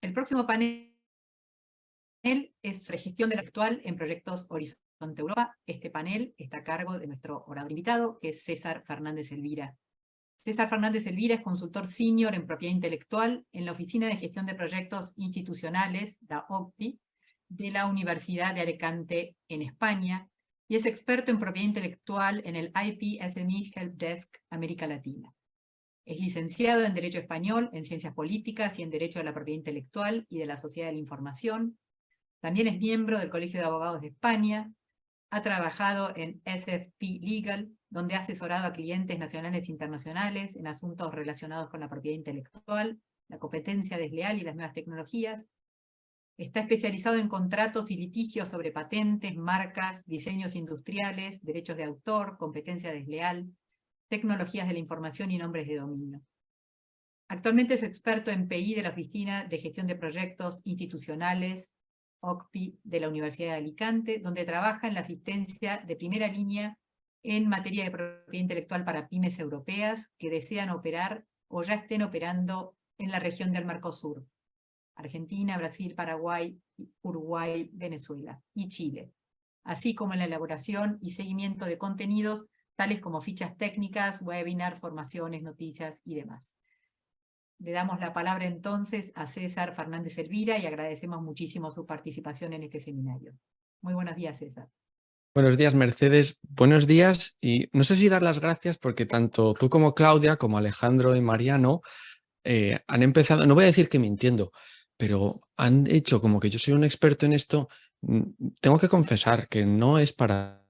El próximo panel es sobre gestión de la actual en proyectos Horizonte Europa. Este panel está a cargo de nuestro orador invitado, que es César Fernández Elvira. César Fernández Elvira es consultor senior en propiedad intelectual en la Oficina de Gestión de Proyectos Institucionales, la OCPI, de la Universidad de Alicante en España, y es experto en propiedad intelectual en el IP SME Help Desk América Latina. Es licenciado en Derecho Español, en Ciencias Políticas y en Derecho de la Propiedad Intelectual y de la Sociedad de la Información. También es miembro del Colegio de Abogados de España. Ha trabajado en SFP Legal, donde ha asesorado a clientes nacionales e internacionales en asuntos relacionados con la propiedad intelectual, la competencia desleal y las nuevas tecnologías. Está especializado en contratos y litigios sobre patentes, marcas, diseños industriales, derechos de autor, competencia desleal, tecnologías de la información y nombres de dominio. Actualmente es experto en PI de la Oficina de Gestión de Proyectos Institucionales, OCPI, de la Universidad de Alicante, donde trabaja en la asistencia de primera línea en materia de propiedad intelectual para pymes europeas que desean operar o ya estén operando en la región del Mercosur: Argentina, Brasil, Paraguay, Uruguay, Venezuela y Chile, así como en la elaboración y seguimiento de contenidos tales como fichas técnicas, webinars, formaciones, noticias y demás. Le damos la palabra entonces a César Fernández Elvira y agradecemos muchísimo su participación en este seminario. Muy buenos días, César. Buenos días, Mercedes. Buenos días, y no sé si dar las gracias porque tanto tú como Claudia, como Alejandro y Mariano han empezado, no voy a decir que mintiendo, pero han hecho como que yo soy un experto en esto. Tengo que confesar que no es para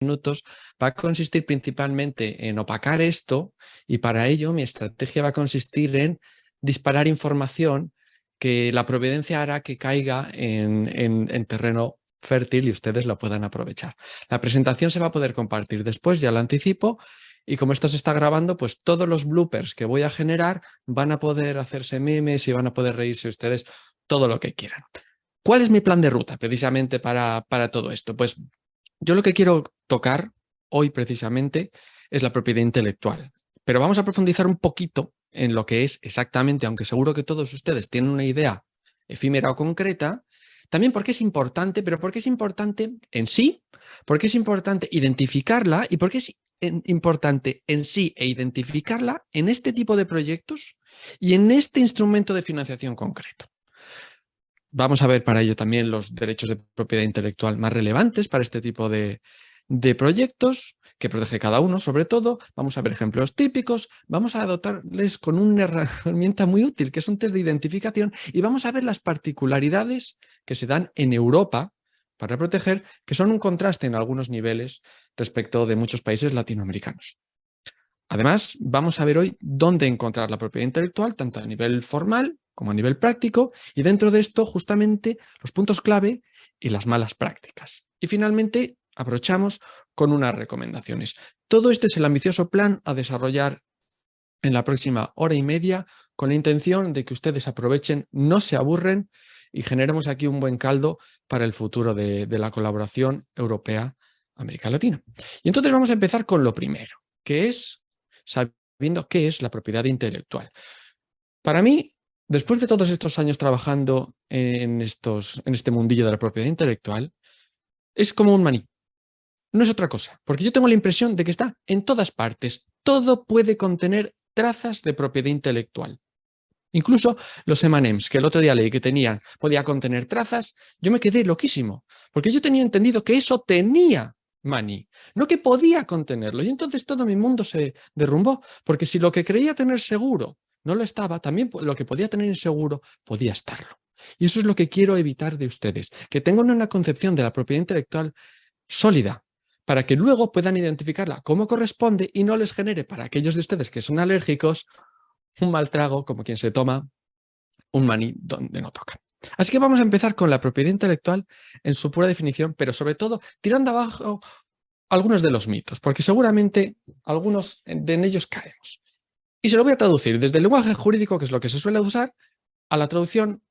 minutos, va a consistir principalmente en opacar esto, y para ello mi estrategia va a consistir en disparar información que la providencia hará que caiga en terreno fértil y ustedes lo puedan aprovechar. La presentación se va a poder compartir después, ya lo anticipo, y como esto se está grabando, pues todos los bloopers que voy a generar van a poder hacerse memes y van a poder reírse ustedes todo lo que quieran. ¿Cuál es mi plan de ruta precisamente para todo esto? Pues yo lo que quiero tocar hoy precisamente es la propiedad intelectual, pero vamos a profundizar un poquito en lo que es exactamente, aunque seguro que todos ustedes tienen una idea efímera o concreta, también porque es importante, pero porque es importante en sí, porque es importante identificarla y porque es importante en sí e identificarla en este tipo de proyectos y en este instrumento de financiación concreto. Vamos a ver para ello también los derechos de propiedad intelectual más relevantes para este tipo de proyectos que protege cada uno, sobre todo. Vamos a ver ejemplos típicos, vamos a dotarles con una herramienta muy útil, que es un test de identificación, y vamos a ver las particularidades que se dan en Europa para proteger, que son un contraste en algunos niveles respecto de muchos países latinoamericanos. Además, vamos a ver hoy dónde encontrar la propiedad intelectual, tanto a nivel formal como a nivel práctico, y dentro de esto justamente los puntos clave y las malas prácticas. Y finalmente aprovechamos con unas recomendaciones. Todo este es el ambicioso plan a desarrollar en la próxima hora y media, con la intención de que ustedes aprovechen, no se aburren y generemos aquí un buen caldo para el futuro de la colaboración europea-América Latina. Y entonces vamos a empezar con lo primero, que es sabiendo qué es la propiedad intelectual. Para mí, después de todos estos años trabajando en este mundillo de la propiedad intelectual, es como un maní. No es otra cosa, porque yo tengo la impresión de que está en todas partes. Todo puede contener trazas de propiedad intelectual. Incluso los M&M's, que el otro día leí que podía contener trazas, yo me quedé loquísimo, porque yo tenía entendido que eso tenía maní, no que podía contenerlo. Y entonces todo mi mundo se derrumbó, porque si lo que creía tener seguro no lo estaba, también lo que podía tener inseguro podía estarlo. Y eso es lo que quiero evitar de ustedes, que tengan una concepción de la propiedad intelectual sólida, para que luego puedan identificarla como corresponde y no les genere, para aquellos de ustedes que son alérgicos, un mal trago como quien se toma un maní donde no toca. Así que vamos a empezar con la propiedad intelectual en su pura definición, pero sobre todo tirando abajo algunos de los mitos, porque seguramente algunos de ellos caemos. Y se lo voy a traducir desde el lenguaje jurídico, que es lo que se suele usar, a la traducción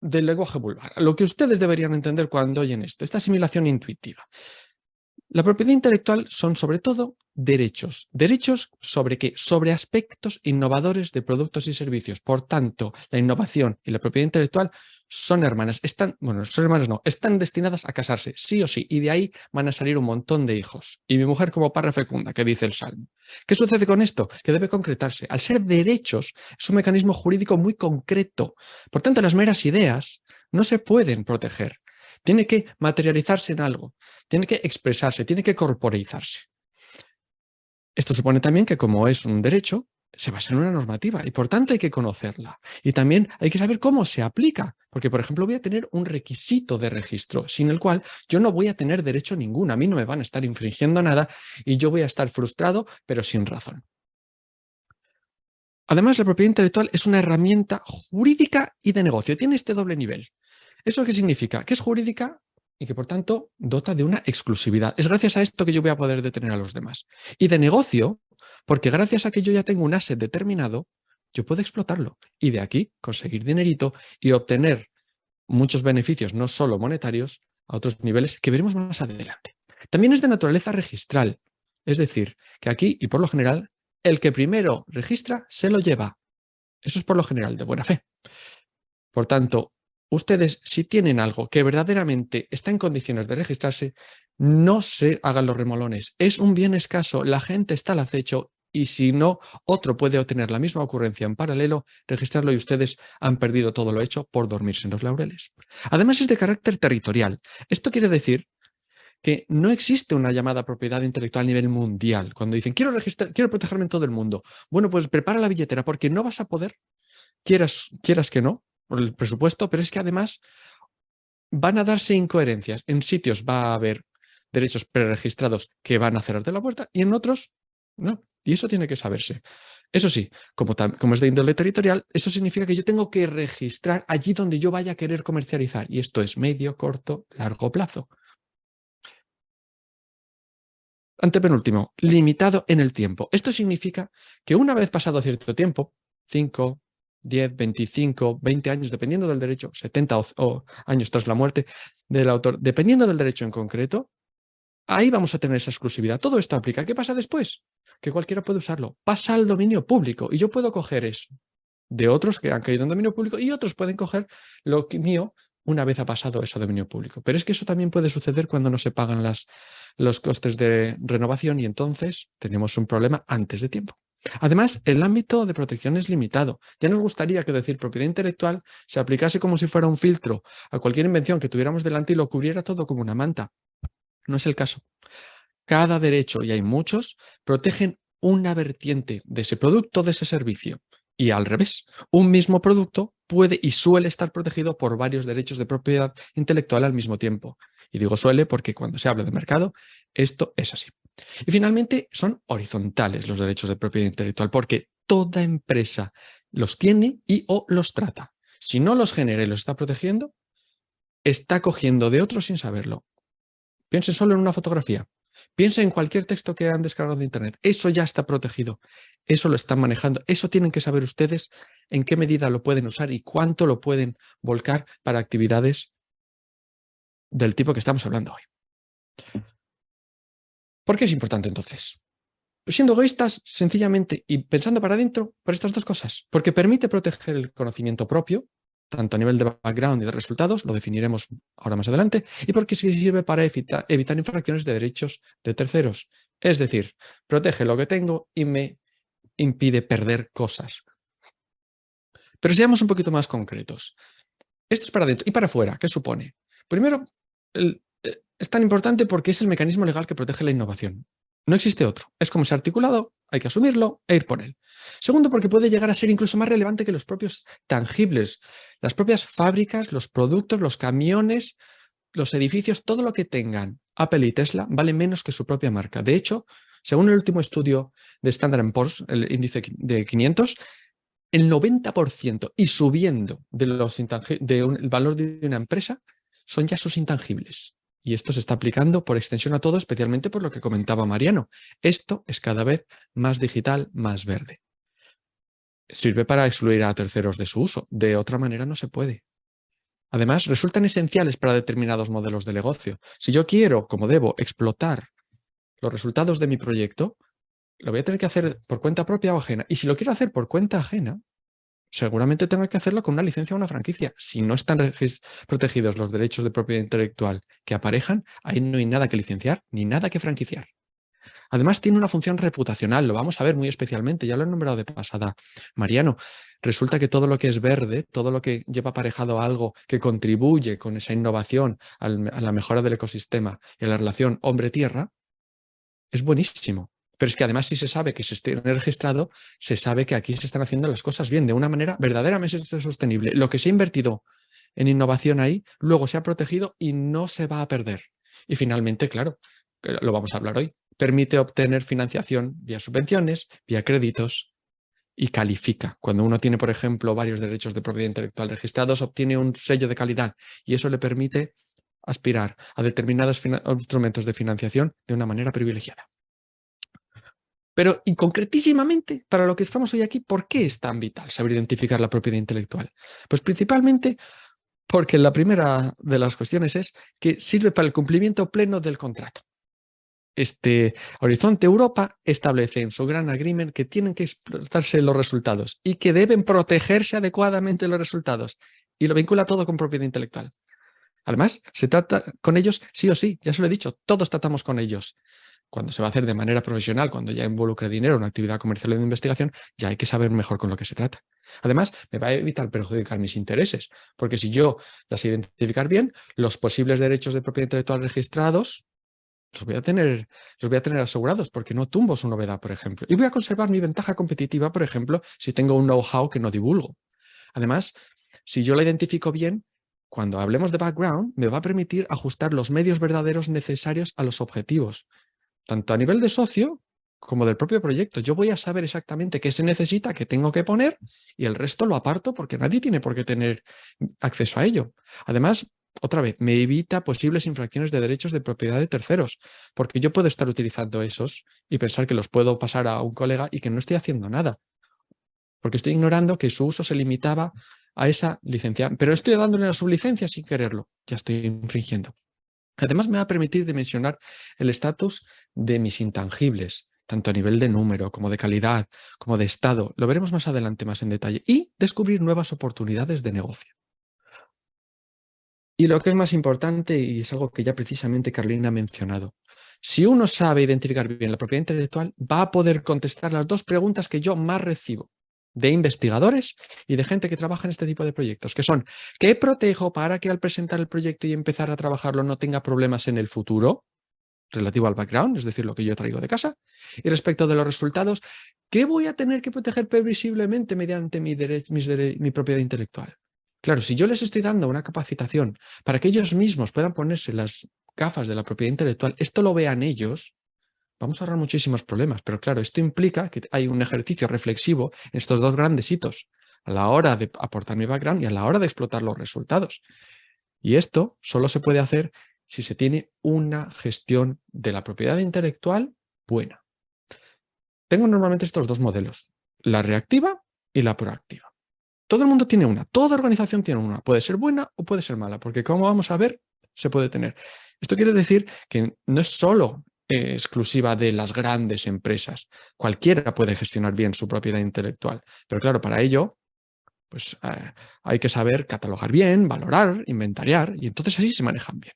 del lenguaje vulgar, lo que ustedes deberían entender cuando oyen esta asimilación intuitiva. La propiedad intelectual son sobre todo derechos. ¿Derechos sobre qué? Sobre aspectos innovadores de productos y servicios. Por tanto, la innovación y la propiedad intelectual son hermanas. Son hermanas no, están destinadas a casarse, sí o sí. Y de ahí van a salir un montón de hijos. Y mi mujer como parra fecunda, que dice el Salmo. ¿Qué sucede con esto? Que debe concretarse. Al ser derechos, es un mecanismo jurídico muy concreto. Por tanto, las meras ideas no se pueden proteger. Tiene que materializarse en algo. Tiene que expresarse, tiene que corporeizarse. Esto supone también que como es un derecho, se basa en una normativa y por tanto hay que conocerla. Y también hay que saber cómo se aplica, porque por ejemplo voy a tener un requisito de registro sin el cual yo no voy a tener derecho ninguno. A mí no me van a estar infringiendo nada y yo voy a estar frustrado, pero sin razón. Además, la propiedad intelectual es una herramienta jurídica y de negocio. Tiene este doble nivel. ¿Eso qué significa? Que es jurídica y que por tanto dota de una exclusividad. Es gracias a esto que yo voy a poder detener a los demás. Y de negocio, porque gracias a que yo ya tengo un asset determinado, yo puedo explotarlo y de aquí conseguir dinerito y obtener muchos beneficios, no solo monetarios, a otros niveles que veremos más adelante. También es de naturaleza registral, es decir, que aquí y por lo general, el que primero registra se lo lleva. Eso es por lo general de buena fe. Por tanto, ustedes, si tienen algo que verdaderamente está en condiciones de registrarse, no se hagan los remolones. Es un bien escaso, la gente está al acecho y si no, otro puede obtener la misma ocurrencia en paralelo, registrarlo y ustedes han perdido todo lo hecho por dormirse en los laureles. Además, es de carácter territorial. Esto quiere decir que no existe una llamada propiedad intelectual a nivel mundial. Cuando dicen, quiero protegerme en todo el mundo. Bueno, pues prepara la billetera porque no vas a poder, quieras que no, por el presupuesto, pero es que además van a darse incoherencias. En sitios va a haber derechos preregistrados que van a cerrarte la puerta y en otros no. Y eso tiene que saberse. Eso sí, como es de índole territorial, eso significa que yo tengo que registrar allí donde yo vaya a querer comercializar. Y esto es medio, corto, largo plazo. Antepenúltimo, limitado en el tiempo. Esto significa que una vez pasado cierto tiempo, 5, 10, 25, 20 años, dependiendo del derecho, 70 o años tras la muerte del autor, dependiendo del derecho en concreto, ahí vamos a tener esa exclusividad. Todo esto aplica. ¿Qué pasa después? Que cualquiera puede usarlo. Pasa al dominio público y yo puedo coger eso de otros que han caído en dominio público y otros pueden coger lo mío una vez ha pasado eso a dominio público. Pero es que eso también puede suceder cuando no se pagan los costes de renovación y entonces tenemos un problema antes de tiempo. Además, el ámbito de protección es limitado. Ya nos gustaría que decir propiedad intelectual se aplicase como si fuera un filtro a cualquier invención que tuviéramos delante y lo cubriera todo como una manta. No es el caso. Cada derecho, y hay muchos, protegen una vertiente de ese producto, de ese servicio. Y al revés, un mismo producto puede y suele estar protegido por varios derechos de propiedad intelectual al mismo tiempo. Y digo suele porque cuando se habla de mercado, esto es así. Y finalmente, son horizontales los derechos de propiedad intelectual porque toda empresa los tiene y o los trata. Si no los genera y los está protegiendo, está cogiendo de otros sin saberlo. Piensen solo en una fotografía. Piensen en cualquier texto que han descargado de Internet. Eso ya está protegido. Eso lo están manejando. Eso tienen que saber ustedes en qué medida lo pueden usar y cuánto lo pueden volcar para actividades del tipo que estamos hablando hoy. ¿Por qué es importante entonces? Pues siendo egoístas, sencillamente, y pensando para adentro, por estas dos cosas. Porque permite proteger el conocimiento propio, tanto a nivel de background y de resultados, lo definiremos ahora más adelante, y porque sirve para evitar infracciones de derechos de terceros. Es decir, protege lo que tengo y me impide perder cosas. Pero seamos un poquito más concretos. Esto es para adentro y para afuera. ¿Qué supone? Primero, es tan importante porque es el mecanismo legal que protege la innovación. No existe otro. Es como ese articulado, hay que asumirlo e ir por él. Segundo, porque puede llegar a ser incluso más relevante que los propios tangibles. Las propias fábricas, los productos, los camiones, los edificios, todo lo que tengan Apple y Tesla vale menos que su propia marca. De hecho, según el último estudio de Standard & Poor's, el índice de 500, el 90% y subiendo del valor de una empresa son ya sus intangibles. Y esto se está aplicando por extensión a todo, especialmente por lo que comentaba Mariano. Esto es cada vez más digital, más verde. Sirve para excluir a terceros de su uso. De otra manera no se puede. Además, resultan esenciales para determinados modelos de negocio. Si yo quiero, como debo, explotar los resultados de mi proyecto, lo voy a tener que hacer por cuenta propia o ajena. Y si lo quiero hacer por cuenta ajena, seguramente tengo que hacerlo con una licencia o una franquicia. Si no están protegidos los derechos de propiedad intelectual que aparejan, ahí no hay nada que licenciar ni nada que franquiciar. Además, tiene una función reputacional, lo vamos a ver muy especialmente, ya lo he nombrado de pasada, Mariano. Resulta que todo lo que es verde, todo lo que lleva aparejado algo que contribuye con esa innovación a la mejora del ecosistema y a la relación hombre-tierra, es buenísimo. Pero es que además, si se sabe que se esté registrado, se sabe que aquí se están haciendo las cosas bien, de una manera verdaderamente sostenible. Lo que se ha invertido en innovación ahí, luego se ha protegido y no se va a perder. Y finalmente, claro, lo vamos a hablar hoy, permite obtener financiación vía subvenciones, vía créditos y califica. Cuando uno tiene, por ejemplo, varios derechos de propiedad intelectual registrados, obtiene un sello de calidad y eso le permite aspirar a determinados instrumentos de financiación de una manera privilegiada. Pero, y concretísimamente, para lo que estamos hoy aquí, ¿por qué es tan vital saber identificar la propiedad intelectual? Pues principalmente porque la primera de las cuestiones es que sirve para el cumplimiento pleno del contrato. Horizonte Europa establece en su Gran Agreement que tienen que explotarse los resultados y que deben protegerse adecuadamente los resultados. Y lo vincula todo con propiedad intelectual. Además, se trata con ellos sí o sí, ya se lo he dicho, todos tratamos con ellos. Cuando se va a hacer de manera profesional, cuando ya involucre dinero en una actividad comercial o de investigación, ya hay que saber mejor con lo que se trata. Además, me va a evitar perjudicar mis intereses, porque si yo las sé identificar bien, los posibles derechos de propiedad intelectual registrados los voy a tener asegurados, porque no tumbo su novedad, por ejemplo. Y voy a conservar mi ventaja competitiva, por ejemplo, si tengo un know-how que no divulgo. Además, si yo la identifico bien, cuando hablemos de background, me va a permitir ajustar los medios verdaderos necesarios a los objetivos, tanto a nivel de socio como del propio proyecto. Yo voy a saber exactamente qué se necesita, qué tengo que poner, y el resto lo aparto porque nadie tiene por qué tener acceso a ello. Además, otra vez, me evita posibles infracciones de derechos de propiedad de terceros, porque yo puedo estar utilizando esos y pensar que los puedo pasar a un colega y que no estoy haciendo nada, porque estoy ignorando que su uso se limitaba a esa licencia, pero estoy dándole la sublicencia sin quererlo, ya estoy infringiendo. Además, me va a permitir dimensionar el estatus de mis intangibles, tanto a nivel de número, como de calidad, como de estado. Lo veremos más adelante, más en detalle. Y descubrir nuevas oportunidades de negocio. Y lo que es más importante, y es algo que ya precisamente Carolina ha mencionado, si uno sabe identificar bien la propiedad intelectual, va a poder contestar las dos preguntas que yo más recibo de investigadores y de gente que trabaja en este tipo de proyectos, que son, ¿qué protejo para que al presentar el proyecto y empezar a trabajarlo no tenga problemas en el futuro? Relativo al background, es decir, lo que yo traigo de casa. Y respecto de los resultados, ¿qué voy a tener que proteger previsiblemente mediante mi propiedad intelectual? Claro, si yo les estoy dando una capacitación para que ellos mismos puedan ponerse las gafas de la propiedad intelectual, esto lo vean ellos, vamos a ahorrar muchísimos problemas. Pero claro, esto implica que hay un ejercicio reflexivo en estos dos grandes hitos, a la hora de aportar mi background y a la hora de explotar los resultados. Y esto solo se puede hacer si se tiene una gestión de la propiedad intelectual buena. Tengo normalmente estos dos modelos, la reactiva y la proactiva. Todo el mundo tiene una, toda organización tiene una. Puede ser buena o puede ser mala, porque como vamos a ver, se puede tener. Esto quiere decir que no es solo exclusiva de las grandes empresas. Cualquiera puede gestionar bien su propiedad intelectual. Pero claro, para ello, pues hay que saber catalogar bien, valorar, inventariar, y entonces así se manejan bien.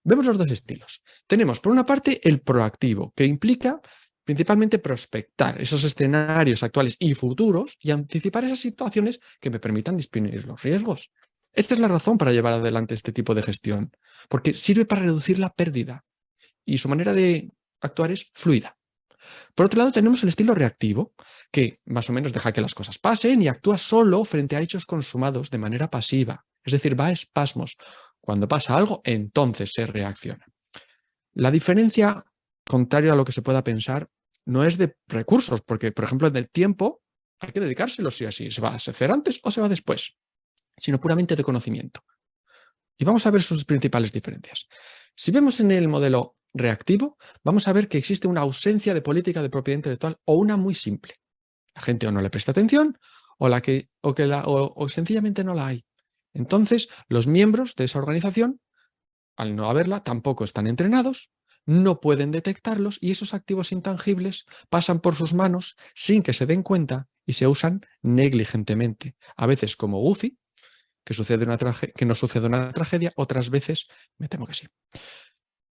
Vemos los dos estilos. Tenemos, por una parte, el proactivo, que implica principalmente prospectar esos escenarios actuales y futuros y anticipar esas situaciones que me permitan disminuir los riesgos. Esta es la razón para llevar adelante este tipo de gestión, porque sirve para reducir la pérdida y su manera de actuar es fluida. Por otro lado, tenemos el estilo reactivo, que más o menos deja que las cosas pasen y actúa solo frente a hechos consumados de manera pasiva, es decir, va a espasmos. Cuando pasa algo, entonces se reacciona. La diferencia, contrario a lo que se pueda pensar, no es de recursos, porque, por ejemplo, del tiempo hay que dedicárselo sí o sí. ¿Se va a hacer antes o se va después? Sino puramente de conocimiento. Y vamos a ver sus principales diferencias. Si vemos en el modelo reactivo, vamos a ver que existe una ausencia de política de propiedad intelectual o una muy simple. La gente o no le presta atención o sencillamente no la hay. Entonces, los miembros de esa organización, al no haberla, tampoco están entrenados, no pueden detectarlos y esos activos intangibles pasan por sus manos sin que se den cuenta y se usan negligentemente, a veces como Goofy, que no sucede una tragedia, otras veces me temo que sí.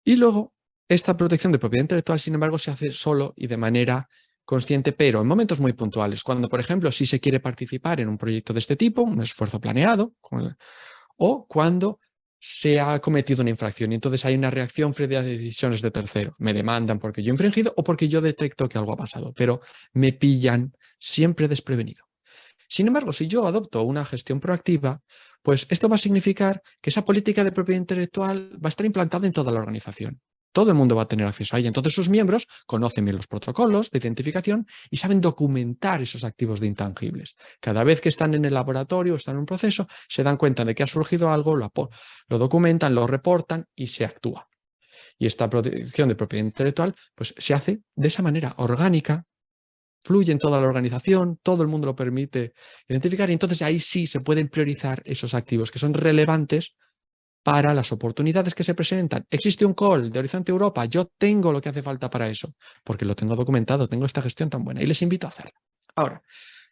Y luego, esta protección de propiedad intelectual, sin embargo, se hace solo y de manera consciente, pero en momentos muy puntuales, cuando, por ejemplo, sí se quiere participar en un proyecto de este tipo, un esfuerzo planeado, o cuando se ha cometido una infracción y entonces hay una reacción frente a decisiones de tercero. Me demandan porque yo he infringido o porque yo detecto que algo ha pasado, pero me pillan siempre desprevenido. Sin embargo, si yo adopto una gestión proactiva, pues esto va a significar que esa política de propiedad intelectual va a estar implantada en toda la organización. Todo el mundo va a tener acceso a ella. Entonces sus miembros conocen bien los protocolos de identificación y saben documentar esos activos de intangibles. Cada vez que están en el laboratorio o están en un proceso, se dan cuenta de que ha surgido algo, lo documentan, lo reportan y se actúa. Y esta protección de propiedad intelectual pues, se hace de esa manera orgánica, fluye en toda la organización, todo el mundo lo permite identificar y entonces ahí sí se pueden priorizar esos activos que son relevantes para las oportunidades que se presentan. Existe un call de Horizonte Europa, yo tengo lo que hace falta para eso, porque lo tengo documentado, tengo esta gestión tan buena y les invito a hacerla. Ahora,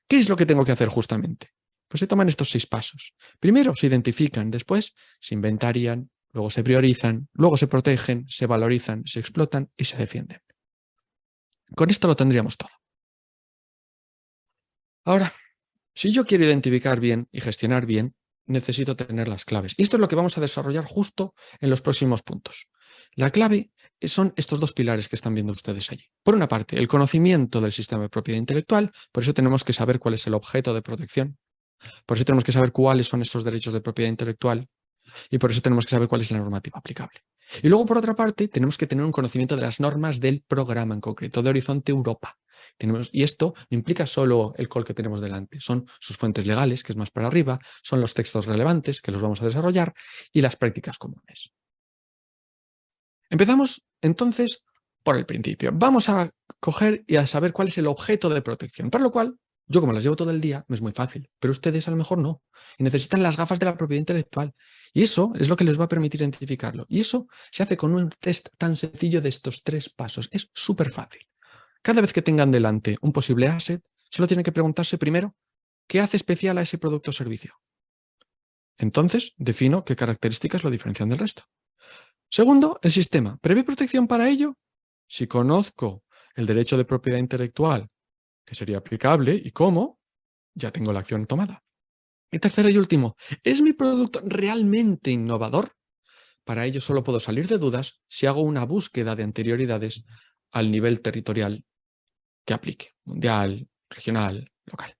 ¿qué es lo que tengo que hacer justamente? Pues se toman estos 6 pasos. Primero se identifican, después se inventarian, luego se priorizan, luego se protegen, se valorizan, se explotan y se defienden. Con esto lo tendríamos todo. Ahora, si yo quiero identificar bien y gestionar bien, necesito tener las claves. Y esto es lo que vamos a desarrollar justo en los próximos puntos. La clave son estos 2 pilares que están viendo ustedes allí. Por una parte, el conocimiento del sistema de propiedad intelectual, por eso tenemos que saber cuál es el objeto de protección, por eso tenemos que saber cuáles son esos derechos de propiedad intelectual y por eso tenemos que saber cuál es la normativa aplicable. Y luego, por otra parte, tenemos que tener un conocimiento de las normas del programa en concreto, de Horizonte Europa. Y esto no implica solo el call que tenemos delante, son sus fuentes legales, que es más para arriba, son los textos relevantes, que los vamos a desarrollar, y las prácticas comunes. Empezamos, entonces, por el principio. Vamos a coger y a saber cuál es el objeto de protección, para lo cual, yo como las llevo todo el día, me es muy fácil, pero ustedes a lo mejor no, y necesitan las gafas de la propiedad intelectual, y eso es lo que les va a permitir identificarlo, y eso se hace con un test tan sencillo de estos 3 pasos, es súper fácil. Cada vez que tengan delante un posible asset, solo tienen que preguntarse primero, ¿qué hace especial a ese producto o servicio? Entonces, defino qué características lo diferencian del resto. Segundo, el sistema. ¿Prevé protección para ello? Si conozco el derecho de propiedad intelectual que sería aplicable y cómo, ya tengo la acción tomada. Y tercero y último, ¿es mi producto realmente innovador? Para ello solo puedo salir de dudas si hago una búsqueda de anterioridades al nivel territorial que aplique, mundial, regional, local.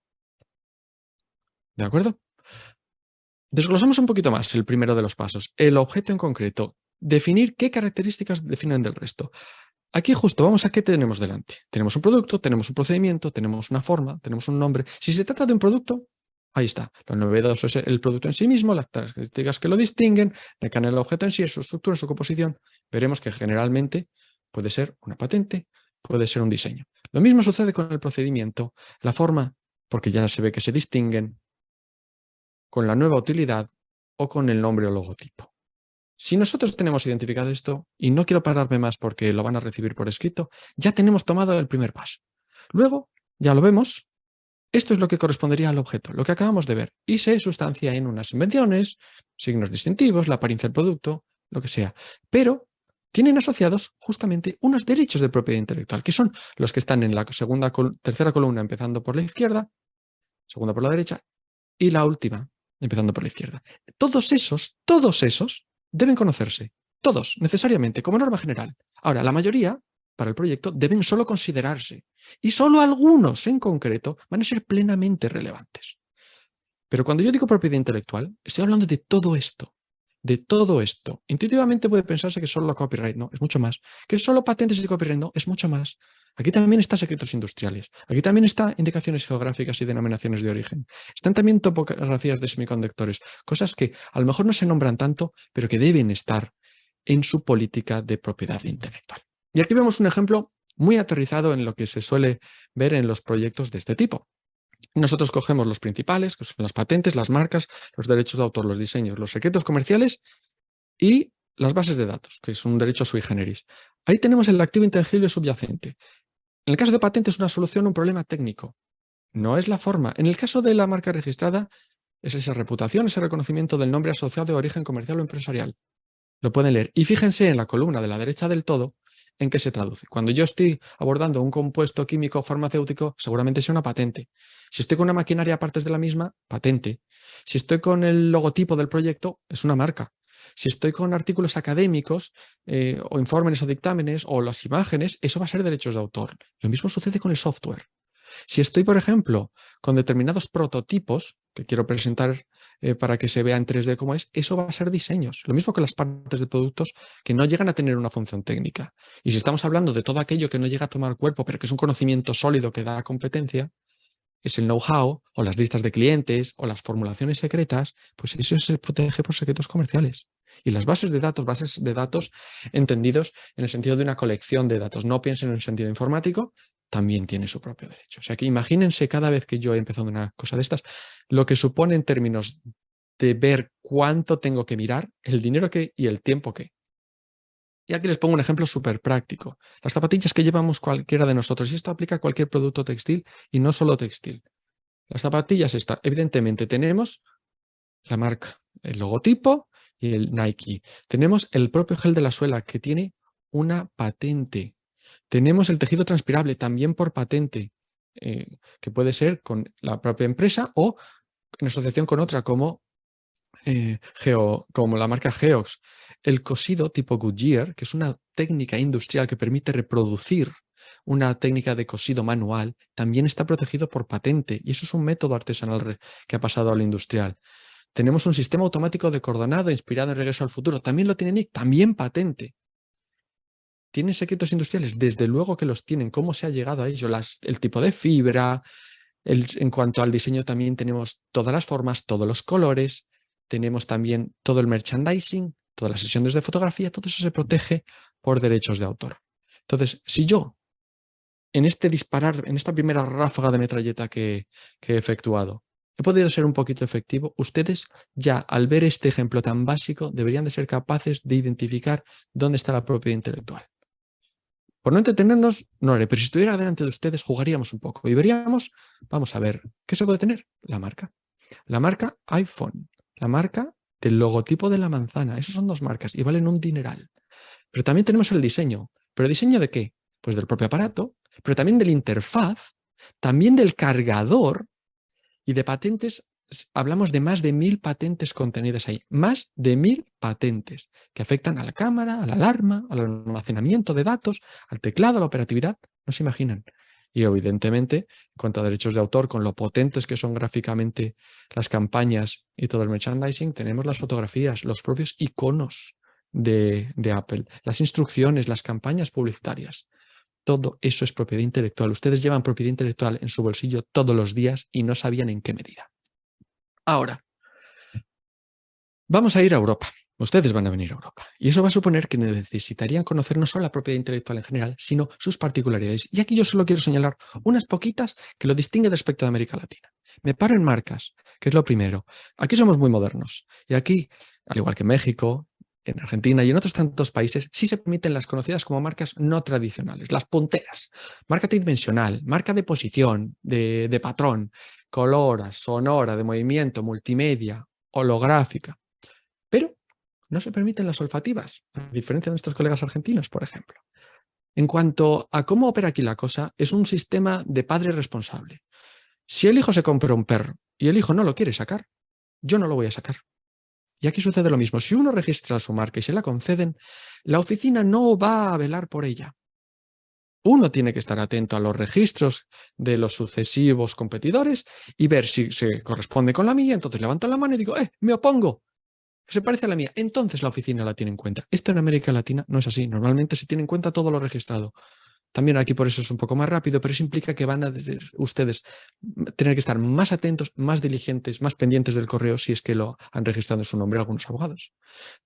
¿De acuerdo? Desglosamos un poquito más el primero de los pasos, el objeto en concreto, definir qué características definen del resto. Aquí justo vamos a qué tenemos delante. Tenemos un producto, tenemos un procedimiento, tenemos una forma, tenemos un nombre. Si se trata de un producto, ahí está. Lo novedoso es el producto en sí mismo, las características que lo distinguen, el objeto en sí, su estructura, su composición. Veremos que generalmente puede ser una patente, puede ser un diseño. Lo mismo sucede con el procedimiento, la forma, porque ya se ve que se distinguen, con la nueva utilidad o con el nombre o logotipo. Si nosotros tenemos identificado esto, y no quiero pararme más porque lo van a recibir por escrito, ya tenemos tomado el primer paso. Luego, ya lo vemos, esto es lo que correspondería al objeto, lo que acabamos de ver, y se sustancia en unas invenciones, signos distintivos, la apariencia del producto, lo que sea. Pero tienen asociados justamente unos derechos de propiedad intelectual, que son los que están en la tercera columna, empezando por la izquierda, segunda por la derecha, y la última, empezando por la izquierda. Todos esos deben conocerse, todos, necesariamente, como norma general. Ahora, la mayoría, para el proyecto, deben solo considerarse, y solo algunos en concreto van a ser plenamente relevantes. Pero cuando yo digo propiedad intelectual, estoy hablando de todo esto. De todo esto. Intuitivamente puede pensarse que solo copyright, no, es mucho más. Que solo patentes y copyright, no, es mucho más. Aquí también están secretos industriales. Aquí también están indicaciones geográficas y denominaciones de origen. Están también topografías de semiconductores. Cosas que a lo mejor no se nombran tanto, pero que deben estar en su política de propiedad intelectual. Y aquí vemos un ejemplo muy aterrizado en lo que se suele ver en los proyectos de este tipo. Nosotros cogemos los principales, que son las patentes, las marcas, los derechos de autor, los diseños, los secretos comerciales y las bases de datos, que es un derecho sui generis. Ahí tenemos el activo intangible subyacente. En el caso de patente es una solución a un problema técnico. No es la forma. En el caso de la marca registrada es esa reputación, ese reconocimiento del nombre asociado de origen comercial o empresarial. Lo pueden leer. Y fíjense en la columna de la derecha del todo en qué se traduce. Cuando yo estoy abordando un compuesto químico farmacéutico, seguramente sea una patente. Si estoy con una maquinaria a partes de la misma, patente. Si estoy con el logotipo del proyecto, es una marca. Si estoy con artículos académicos o informes o dictámenes o las imágenes, eso va a ser derechos de autor. Lo mismo sucede con el software. Si estoy, por ejemplo, con determinados prototipos que quiero presentar para que se vea en 3D cómo es, eso va a ser diseños. Lo mismo que las partes de productos que no llegan a tener una función técnica. Y si estamos hablando de todo aquello que no llega a tomar cuerpo, pero que es un conocimiento sólido que da competencia, es el know-how o las listas de clientes o las formulaciones secretas, pues eso se protege por secretos comerciales. Y las bases de datos entendidos en el sentido de una colección de datos. No piensen en el sentido informático, también tiene su propio derecho. O sea que imagínense cada vez que yo he empezado una cosa de estas, lo que supone en términos de ver cuánto tengo que mirar, el dinero que y el tiempo que. Y aquí les pongo un ejemplo súper práctico. Las zapatillas que llevamos cualquiera de nosotros, y esto aplica a cualquier producto textil y no solo textil. Las zapatillas, evidentemente tenemos la marca, el logotipo y el Nike. Tenemos el propio gel de la suela que tiene una patente. Tenemos el tejido transpirable también por patente, que puede ser con la propia empresa o en asociación con otra como como la marca Geox. El cosido tipo Goodyear, que es una técnica industrial que permite reproducir una técnica de cosido manual, también está protegido por patente. Y eso es un método artesanal que ha pasado al industrial. Tenemos un sistema automático de coordenado inspirado en Regreso al Futuro. También lo tiene Nick, también patente. ¿Tienen secretos industriales? Desde luego que los tienen. ¿Cómo se ha llegado a ello? El tipo de fibra. En cuanto al diseño también tenemos todas las formas, todos los colores. Tenemos también todo el merchandising, todas las sesiones de fotografía. Todo eso se protege por derechos de autor. Entonces, si yo en este disparar, en esta primera ráfaga de metralleta que he efectuado, he podido ser un poquito efectivo, ustedes ya al ver este ejemplo tan básico deberían de ser capaces de identificar dónde está la propiedad intelectual. Por no entretenernos, no haré, pero si estuviera delante de ustedes jugaríamos un poco y veríamos, vamos a ver, ¿qué se puede tener? La marca iPhone, la marca del logotipo de la manzana, esas son dos marcas y valen un dineral. Pero también tenemos el diseño, ¿pero diseño de qué? Pues del propio aparato, pero también de la interfaz, también del cargador y de patentes. Hablamos de más de 1000 patentes contenidas ahí, más de 1000 patentes que afectan a la cámara, a la alarma, al almacenamiento de datos, al teclado, a la operatividad, no se imaginan. Y evidentemente, en cuanto a derechos de autor, con lo potentes que son gráficamente las campañas y todo el merchandising, tenemos las fotografías, los propios iconos de Apple, las instrucciones, las campañas publicitarias. Todo eso es propiedad intelectual. Ustedes llevan propiedad intelectual en su bolsillo todos los días y no sabían en qué medida. Ahora, vamos a ir a Europa. Ustedes van a venir a Europa. Y eso va a suponer que necesitarían conocer no solo la propiedad intelectual en general, sino sus particularidades. Y aquí yo solo quiero señalar unas poquitas que lo distinguen respecto de América Latina. Me paro en marcas, que es lo primero. Aquí somos muy modernos. Y aquí, al igual que en México, en Argentina y en otros tantos países, sí se permiten las conocidas como marcas no tradicionales, las punteras. Marca tridimensional, marca de posición, de patrón, colora, sonora, de movimiento, multimedia, holográfica. Pero no se permiten las olfativas, a diferencia de nuestros colegas argentinos, por ejemplo. En cuanto a cómo opera aquí la cosa, es un sistema de padre responsable. Si el hijo se compra un perro y el hijo no lo quiere sacar, yo no lo voy a sacar. Y aquí sucede lo mismo. Si uno registra su marca y se la conceden, la oficina no va a velar por ella. Uno tiene que estar atento a los registros de los sucesivos competidores y ver si se corresponde con la mía. Entonces levanto la mano y digo, me opongo. Se parece a la mía. Entonces la oficina la tiene en cuenta. Esto en América Latina no es así. Normalmente se tiene en cuenta todo lo registrado. También aquí por eso es un poco más rápido, pero eso implica que van a ustedes tener que estar más atentos, más diligentes, más pendientes del correo si es que lo han registrado en su nombre algunos abogados.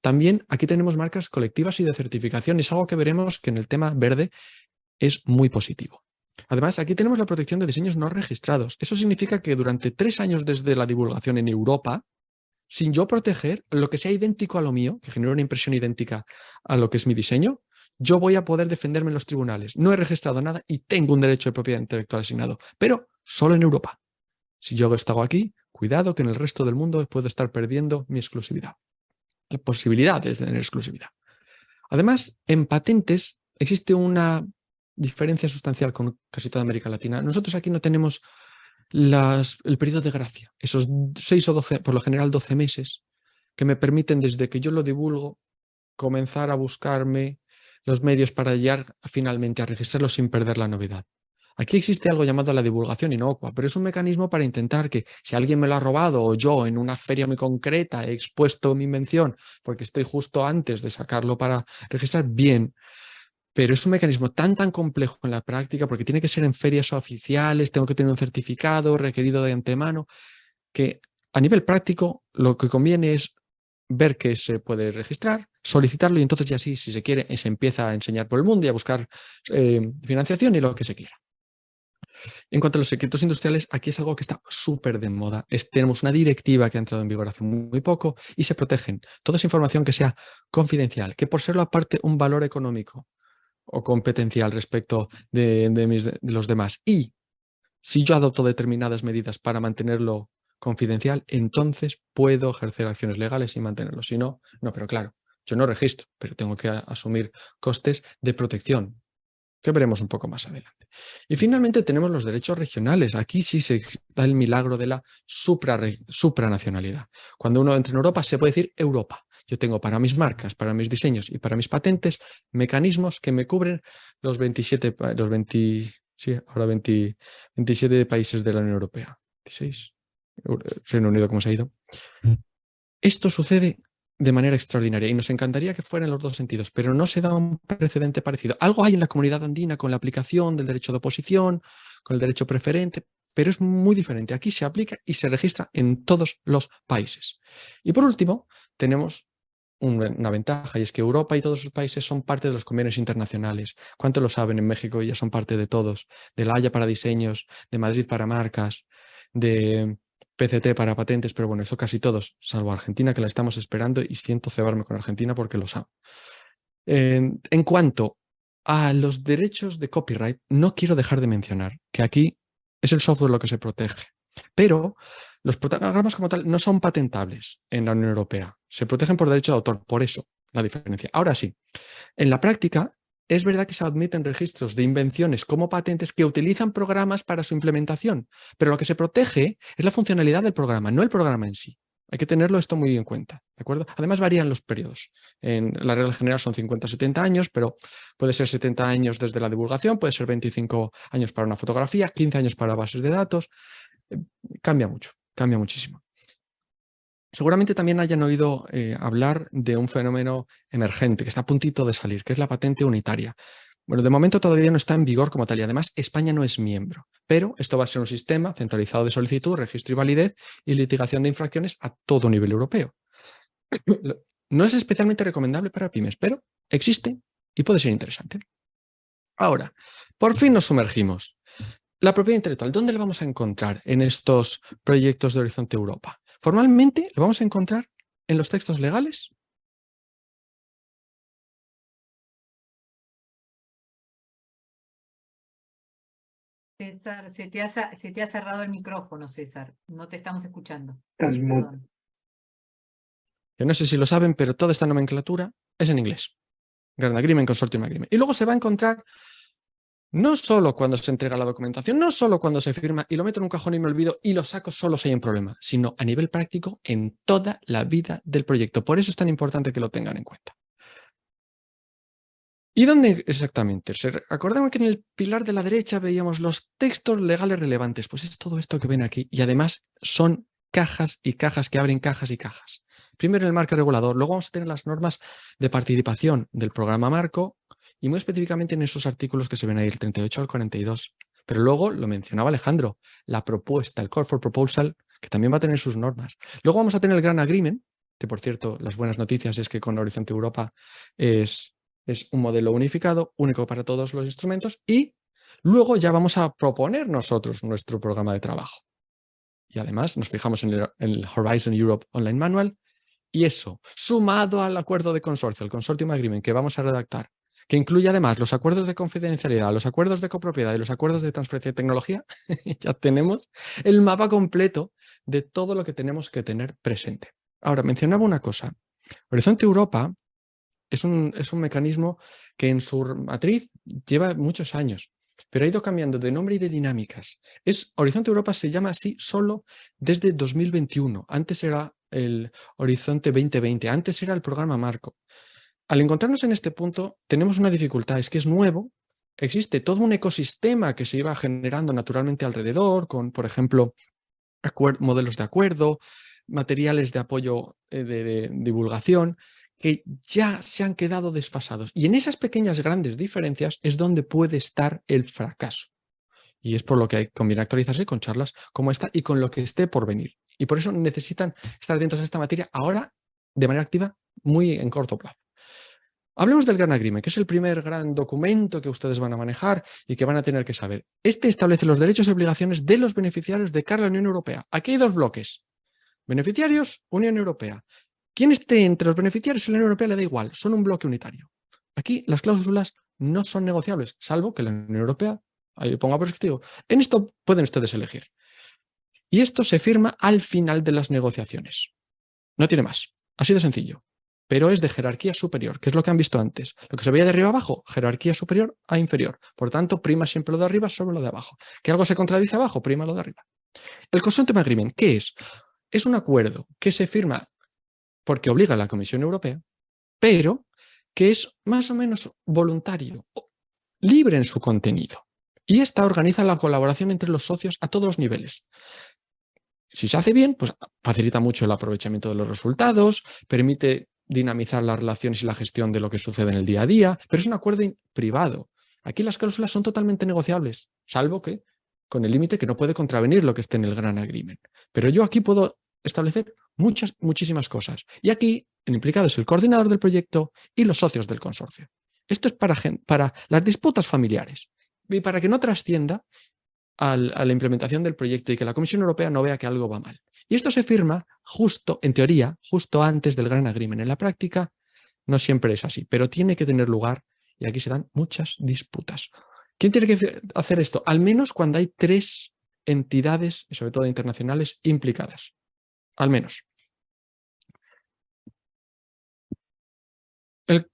También aquí tenemos marcas colectivas y de certificación. Es algo que veremos que en el tema verde es muy positivo. Además, aquí tenemos la protección de diseños no registrados. Eso significa que durante 3 años desde la divulgación en Europa, sin yo proteger lo que sea idéntico a lo mío, que genera una impresión idéntica a lo que es mi diseño, yo voy a poder defenderme en los tribunales. No he registrado nada y tengo un derecho de propiedad intelectual asignado, pero solo en Europa. Si yo estado aquí, cuidado que en el resto del mundo puedo estar perdiendo mi exclusividad. La posibilidad de tener exclusividad. Además, en patentes existe una diferencia sustancial con casi toda América Latina. Nosotros aquí no tenemos el periodo de gracia, esos 6 o 12, por lo general 12 meses, que me permiten desde que yo lo divulgo comenzar a buscarme los medios para llegar finalmente a registrarlo sin perder la novedad. Aquí existe algo llamado la divulgación inocua, pero es un mecanismo para intentar que si alguien me lo ha robado o yo en una feria muy concreta he expuesto mi invención porque estoy justo antes de sacarlo para registrar, bien. Pero es un mecanismo tan complejo en la práctica porque tiene que ser en ferias oficiales, tengo que tener un certificado requerido de antemano, que a nivel práctico lo que conviene es ver que se puede registrar, solicitarlo y entonces ya sí, si se quiere, se empieza a enseñar por el mundo y a buscar financiación y lo que se quiera. En cuanto a los secretos industriales, aquí es algo que está súper de moda. Tenemos una directiva que ha entrado en vigor hace muy poco y se protegen toda esa información que sea confidencial, que por serlo aparte un valor económico o competencial respecto de los demás. Y si yo adopto determinadas medidas para mantenerlo confidencial, entonces puedo ejercer acciones legales y mantenerlo. Si no, no, pero claro, yo no registro, pero tengo que asumir costes de protección, que veremos un poco más adelante. Y finalmente tenemos los derechos regionales. Aquí sí se da el milagro de la supranacionalidad. Cuando uno entra en Europa se puede decir Europa. Yo tengo para mis marcas, para mis diseños y para mis patentes mecanismos que me cubren los 27 países de la Unión Europea. 16. Reino Unido, ¿cómo se ha ido? Esto sucede de manera extraordinaria y nos encantaría que fuera en los dos sentidos, pero no se da un precedente parecido. Algo hay en la comunidad andina con la aplicación del derecho de oposición, con el derecho preferente, pero es muy diferente. Aquí se aplica y se registra en todos los países. Y por último, tenemos una ventaja y es que Europa y todos sus países son parte de los convenios internacionales. ¿Cuánto lo saben? En México ya son parte de todos, de la Haya para diseños, de Madrid para marcas, de PCT para patentes, pero bueno, eso casi todos, salvo Argentina, que la estamos esperando y siento cebarme con Argentina porque lo sabe. En cuanto a los derechos de copyright, no quiero dejar de mencionar que aquí es el software lo que se protege, pero los programas como tal no son patentables en la Unión Europea, se protegen por derecho de autor, por eso la diferencia. Ahora sí, en la práctica es verdad que se admiten registros de invenciones como patentes que utilizan programas para su implementación, pero lo que se protege es la funcionalidad del programa, no el programa en sí. Hay que tenerlo esto muy en cuenta, ¿de acuerdo? Además varían los periodos. En la regla general son 50-70 años, pero puede ser 70 años desde la divulgación, puede ser 25 años para una fotografía, 15 años para bases de datos. Cambia mucho, cambia muchísimo. Seguramente también hayan oído hablar de un fenómeno emergente que está a puntito de salir, que es la patente unitaria. Bueno, de momento todavía no está en vigor como tal y además España no es miembro, pero esto va a ser un sistema centralizado de solicitud, registro y validez y litigación de infracciones a todo nivel europeo. No es especialmente recomendable para pymes, pero existe y puede ser interesante. Ahora, por fin nos sumergimos. La propiedad intelectual, ¿dónde la vamos a encontrar en estos proyectos de Horizonte Europa? Formalmente lo vamos a encontrar en los textos legales. César, se te ha cerrado el micrófono, César. No te estamos escuchando. Estás mudo. Perdón. Que no sé si lo saben, pero toda esta nomenclatura es en inglés. Grand Agreement, Consortium Agreement. Y luego se va a encontrar no solo cuando se entrega la documentación, no solo cuando se firma y lo meto en un cajón y me olvido y lo saco solo si hay un problema, sino a nivel práctico en toda la vida del proyecto. Por eso es tan importante que lo tengan en cuenta. ¿Y dónde exactamente? Acordamos que en el pilar de la derecha veíamos los textos legales relevantes. Pues es todo esto que ven aquí. Y además son cajas y cajas que abren cajas y cajas. Primero el marco regulador, luego vamos a tener las normas de participación del programa marco y muy específicamente en esos artículos que se ven ahí, el 38 al 42. Pero luego, lo mencionaba Alejandro, la propuesta, el Call for Proposal, que también va a tener sus normas. Luego vamos a tener el Grand Agreement, que por cierto, las buenas noticias es que con Horizonte Europa es un modelo unificado, único para todos los instrumentos y luego ya vamos a proponer nosotros nuestro programa de trabajo. Y además nos fijamos en el Horizon Europe Online Manual y eso, sumado al acuerdo de consorcio, el Consortium Agreement que vamos a redactar que incluye además los acuerdos de confidencialidad, los acuerdos de copropiedad y los acuerdos de transferencia de tecnología, ya tenemos el mapa completo de todo lo que tenemos que tener presente. Ahora, mencionaba una cosa. Horizonte Europa es un mecanismo que en su matriz lleva muchos años, pero ha ido cambiando de nombre y de dinámicas. Horizonte Europa se llama así solo desde 2021. Antes era el Horizonte 2020, antes era el programa Marco. Al encontrarnos en este punto, tenemos una dificultad, es que es nuevo, existe todo un ecosistema que se iba generando naturalmente alrededor, con, por ejemplo, modelos de acuerdo, materiales de apoyo de divulgación, que ya se han quedado desfasados. Y en esas pequeñas grandes diferencias es donde puede estar el fracaso. Y es por lo que conviene actualizarse con charlas como esta y con lo que esté por venir. Y por eso necesitan estar atentos a esta materia ahora de manera activa, muy en corto plazo. Hablemos del Gran Agreement, que es el primer gran documento que ustedes van a manejar y que van a tener que saber. Este establece los derechos y obligaciones de los beneficiarios de cara a la Unión Europea. Aquí hay dos bloques. Beneficiarios, Unión Europea. Quien esté entre los beneficiarios y la Unión Europea le da igual, son un bloque unitario. Aquí las cláusulas no son negociables, salvo que la Unión Europea, ahí ponga por escrito, en esto pueden ustedes elegir. Y esto se firma al final de las negociaciones. No tiene más, así de sencillo. Pero es de jerarquía superior, que es lo que han visto antes. Lo que se veía de arriba abajo, jerarquía superior a inferior. Por tanto, prima siempre lo de arriba sobre lo de abajo. Que algo se contradice abajo, prima lo de arriba. El Consent Agreement, ¿qué es? Es un acuerdo que se firma porque obliga a la Comisión Europea, pero que es más o menos voluntario, libre en su contenido. Y esta organiza la colaboración entre los socios a todos los niveles. Si se hace bien, pues facilita mucho el aprovechamiento de los resultados, permite dinamizar las relaciones y la gestión de lo que sucede en el día a día, pero es un acuerdo privado. Aquí las cláusulas son totalmente negociables, salvo que con el límite que no puede contravenir lo que esté en el Gran Agreement. Pero yo aquí puedo establecer muchísimas cosas. Y aquí el implicado es el coordinador del proyecto y los socios del consorcio. Esto es para las disputas familiares y para que no trascienda a la implementación del proyecto y que la Comisión Europea no vea que algo va mal. Y esto se firma justo, en teoría, justo antes del Gran Agreement. En la práctica no siempre es así, pero tiene que tener lugar y aquí se dan muchas disputas. ¿Quién tiene que hacer esto? Al menos cuando hay 3 entidades, y sobre todo internacionales, implicadas. Al menos.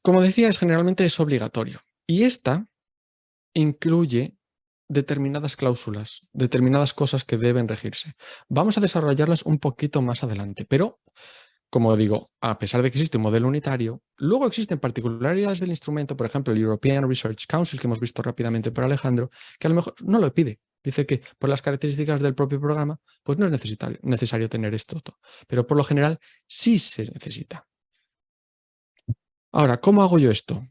Como decía, generalmente es obligatorio. Y esta incluye determinadas cláusulas, determinadas cosas que deben regirse. Vamos a desarrollarlas un poquito más adelante, pero, como digo, a pesar de que existe un modelo unitario, luego existen particularidades del instrumento, por ejemplo, el European Research Council, que hemos visto rápidamente por Alejandro, que a lo mejor no lo pide. Dice que por las características del propio programa, pues no es necesario tener esto, pero por lo general sí se necesita. Ahora, ¿cómo hago yo esto?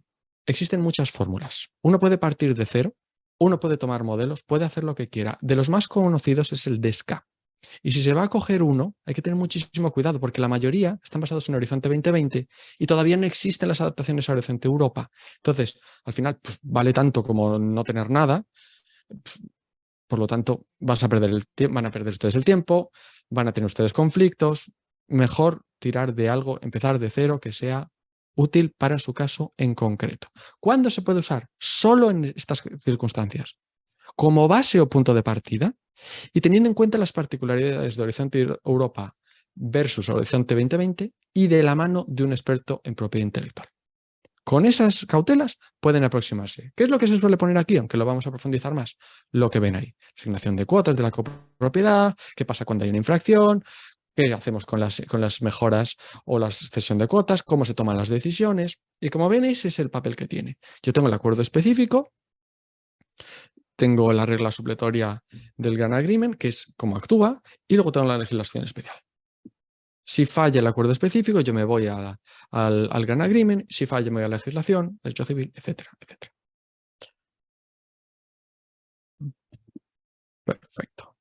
Existen muchas fórmulas. Uno puede partir de cero, uno puede tomar modelos, puede hacer lo que quiera. De los más conocidos es el DESCA. Y si se va a coger uno, hay que tener muchísimo cuidado porque la mayoría están basados en Horizonte 2020 y todavía no existen las adaptaciones a Horizonte Europa. Entonces, al final, pues, vale tanto como no tener nada. Por lo tanto, van a perder ustedes el tiempo, van a tener ustedes conflictos. Mejor tirar de algo, empezar de cero, que sea útil para su caso en concreto. ¿Cuándo se puede usar? Solo en estas circunstancias. Como base o punto de partida y teniendo en cuenta las particularidades de Horizonte Europa versus Horizonte 2020 y de la mano de un experto en propiedad intelectual. Con esas cautelas pueden aproximarse. ¿Qué es lo que se suele poner aquí? Aunque lo vamos a profundizar más. Lo que ven ahí. Asignación de cuotas de la copropiedad, qué pasa cuando hay una infracción, qué hacemos con las mejoras o la cesión de cuotas, cómo se toman las decisiones. Y como ven, ese es el papel que tiene. Yo tengo el acuerdo específico, tengo la regla supletoria del Gran Agreement, que es cómo actúa, y luego tengo la legislación especial. Si falla el acuerdo específico, yo me voy al Gran Agreement, si falla me voy a la legislación, derecho civil, etcétera, etcétera. Perfecto.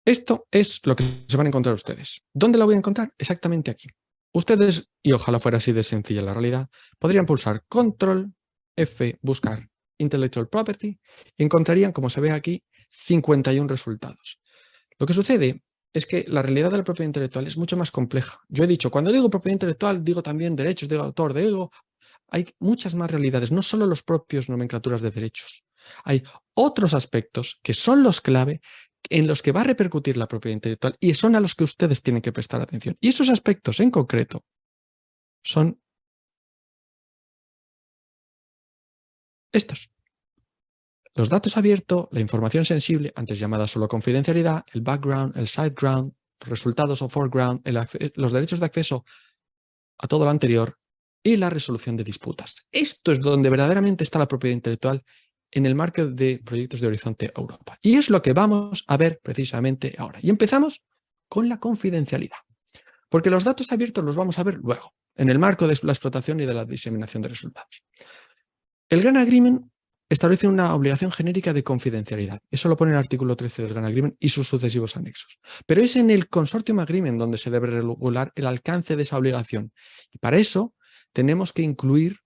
Esto es lo que se van a encontrar ustedes. ¿Dónde la voy a encontrar? Exactamente aquí. Ustedes, y ojalá fuera así de sencilla la realidad, podrían pulsar Control F, buscar Intellectual Property, y encontrarían, como se ve aquí, 51 resultados. Lo que sucede es que la realidad de la propiedad intelectual es mucho más compleja. Yo he dicho, cuando digo propiedad intelectual, digo también derechos de autor, digo hay muchas más realidades, no solo los propios nomenclaturas de derechos. Hay otros aspectos que son los clave en los que va a repercutir la propiedad intelectual y son a los que ustedes tienen que prestar atención. Y esos aspectos en concreto son estos. Los datos abiertos, la información sensible, antes llamada solo confidencialidad, el background, el sideground, resultados o foreground, los derechos de acceso a todo lo anterior y la resolución de disputas. Esto es donde verdaderamente está la propiedad intelectual en el marco de proyectos de Horizonte Europa. Y es lo que vamos a ver precisamente ahora. Y empezamos con la confidencialidad. Porque los datos abiertos los vamos a ver luego, en el marco de la explotación y de la diseminación de resultados. El GAN Agreement establece una obligación genérica de confidencialidad. Eso lo pone el artículo 13 del GAN Agreement y sus sucesivos anexos. Pero es en el Consortium Agreement donde se debe regular el alcance de esa obligación. Y para eso tenemos que incluir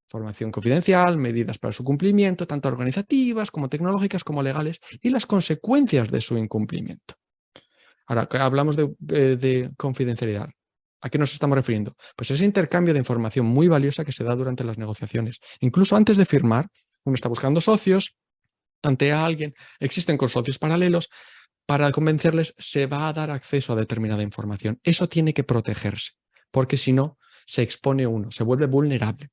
información confidencial, medidas para su cumplimiento, tanto organizativas como tecnológicas como legales, y las consecuencias de su incumplimiento. Ahora, hablamos de confidencialidad. ¿A qué nos estamos refiriendo? Pues ese intercambio de información muy valiosa que se da durante las negociaciones. Incluso antes de firmar, uno está buscando socios, tantea a alguien, existen consorcios paralelos, para convencerles se va a dar acceso a determinada información. Eso tiene que protegerse, porque si no, se expone uno, se vuelve vulnerable.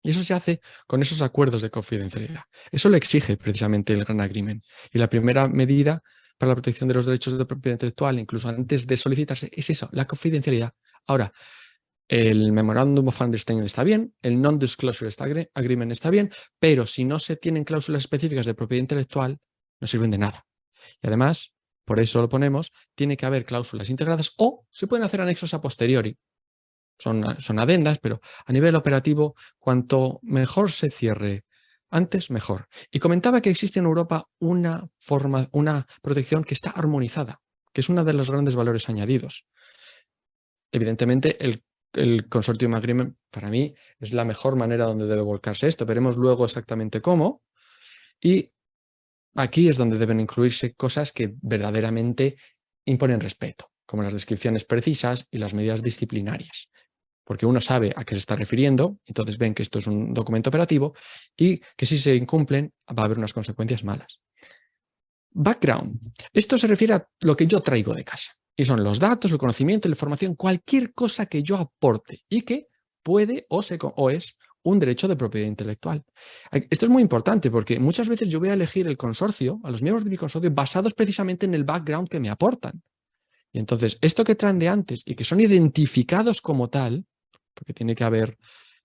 Y eso se hace con esos acuerdos de confidencialidad. Eso lo exige precisamente el GAN Agreement. Y la primera medida para la protección de los derechos de propiedad intelectual, incluso antes de solicitarse, es eso, la confidencialidad. Ahora, el Memorandum of Understanding está bien, el Non-Disclosure Agreement está bien, pero si no se tienen cláusulas específicas de propiedad intelectual, no sirven de nada. Y además, por eso lo ponemos, tiene que haber cláusulas integradas o se pueden hacer anexos a posteriori. Son adendas, pero a nivel operativo, cuanto mejor se cierre antes, mejor. Y comentaba que existe en Europa una protección que está armonizada, que es uno de los grandes valores añadidos. Evidentemente, el Consortium Agreement, para mí, es la mejor manera donde debe volcarse esto. Veremos luego exactamente cómo. Y aquí es donde deben incluirse cosas que verdaderamente imponen respeto, como las descripciones precisas y las medidas disciplinarias. Porque uno sabe a qué se está refiriendo, entonces ven que esto es un documento operativo y que si se incumplen va a haber unas consecuencias malas. Background. Esto se refiere a lo que yo traigo de casa. Y son los datos, el conocimiento, la información, cualquier cosa que yo aporte y que puede o es un derecho de propiedad intelectual. Esto es muy importante porque muchas veces yo voy a elegir el consorcio, a los miembros de mi consorcio, basados precisamente en el background que me aportan. Y entonces, esto que traen de antes y que son identificados como tal, porque tiene que haber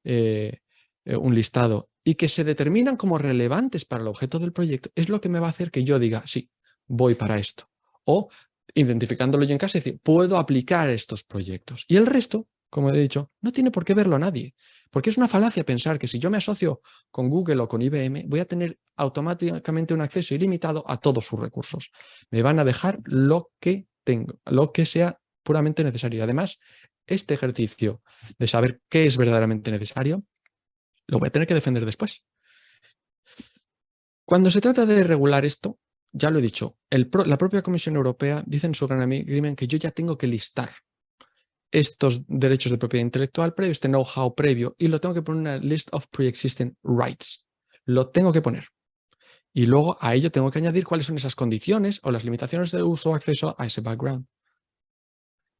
un listado, y que se determinan como relevantes para el objeto del proyecto, es lo que me va a hacer que yo diga, sí, voy para esto. O, identificándolo yo en casa, decir, puedo aplicar estos proyectos. Y el resto, como he dicho, no tiene por qué verlo nadie. Porque es una falacia pensar que si yo me asocio con Google o con IBM, voy a tener automáticamente un acceso ilimitado a todos sus recursos. Me van a dejar lo que tengo, lo que sea puramente necesario. Además, este ejercicio de saber qué es verdaderamente necesario, lo voy a tener que defender después. Cuando se trata de regular esto, ya lo he dicho, la propia Comisión Europea dice en su GAN Agreement que yo ya tengo que listar estos derechos de propiedad intelectual previo, este know-how previo, y lo tengo que poner en una list of pre-existing rights. Lo tengo que poner. Y luego a ello tengo que añadir cuáles son esas condiciones o las limitaciones de uso o acceso a ese background.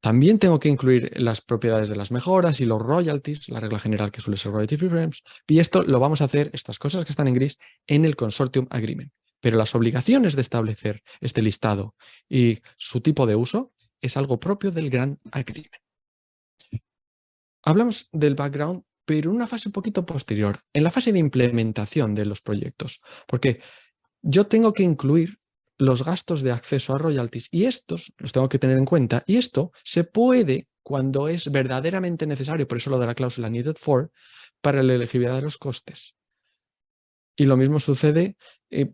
También tengo que incluir las propiedades de las mejoras y los royalties, la regla general que suele ser royalty free frames, y esto lo vamos a hacer, estas cosas que están en gris, en el Consortium Agreement. Pero las obligaciones de establecer este listado y su tipo de uso es algo propio del GAN Agreement. Hablamos del background, pero en una fase un poquito posterior, en la fase de implementación de los proyectos, porque yo tengo que incluir los gastos de acceso a royalties y estos los tengo que tener en cuenta, y esto se puede cuando es verdaderamente necesario, por eso lo de la cláusula needed for, para la elegibilidad de los costes. Y lo mismo sucede,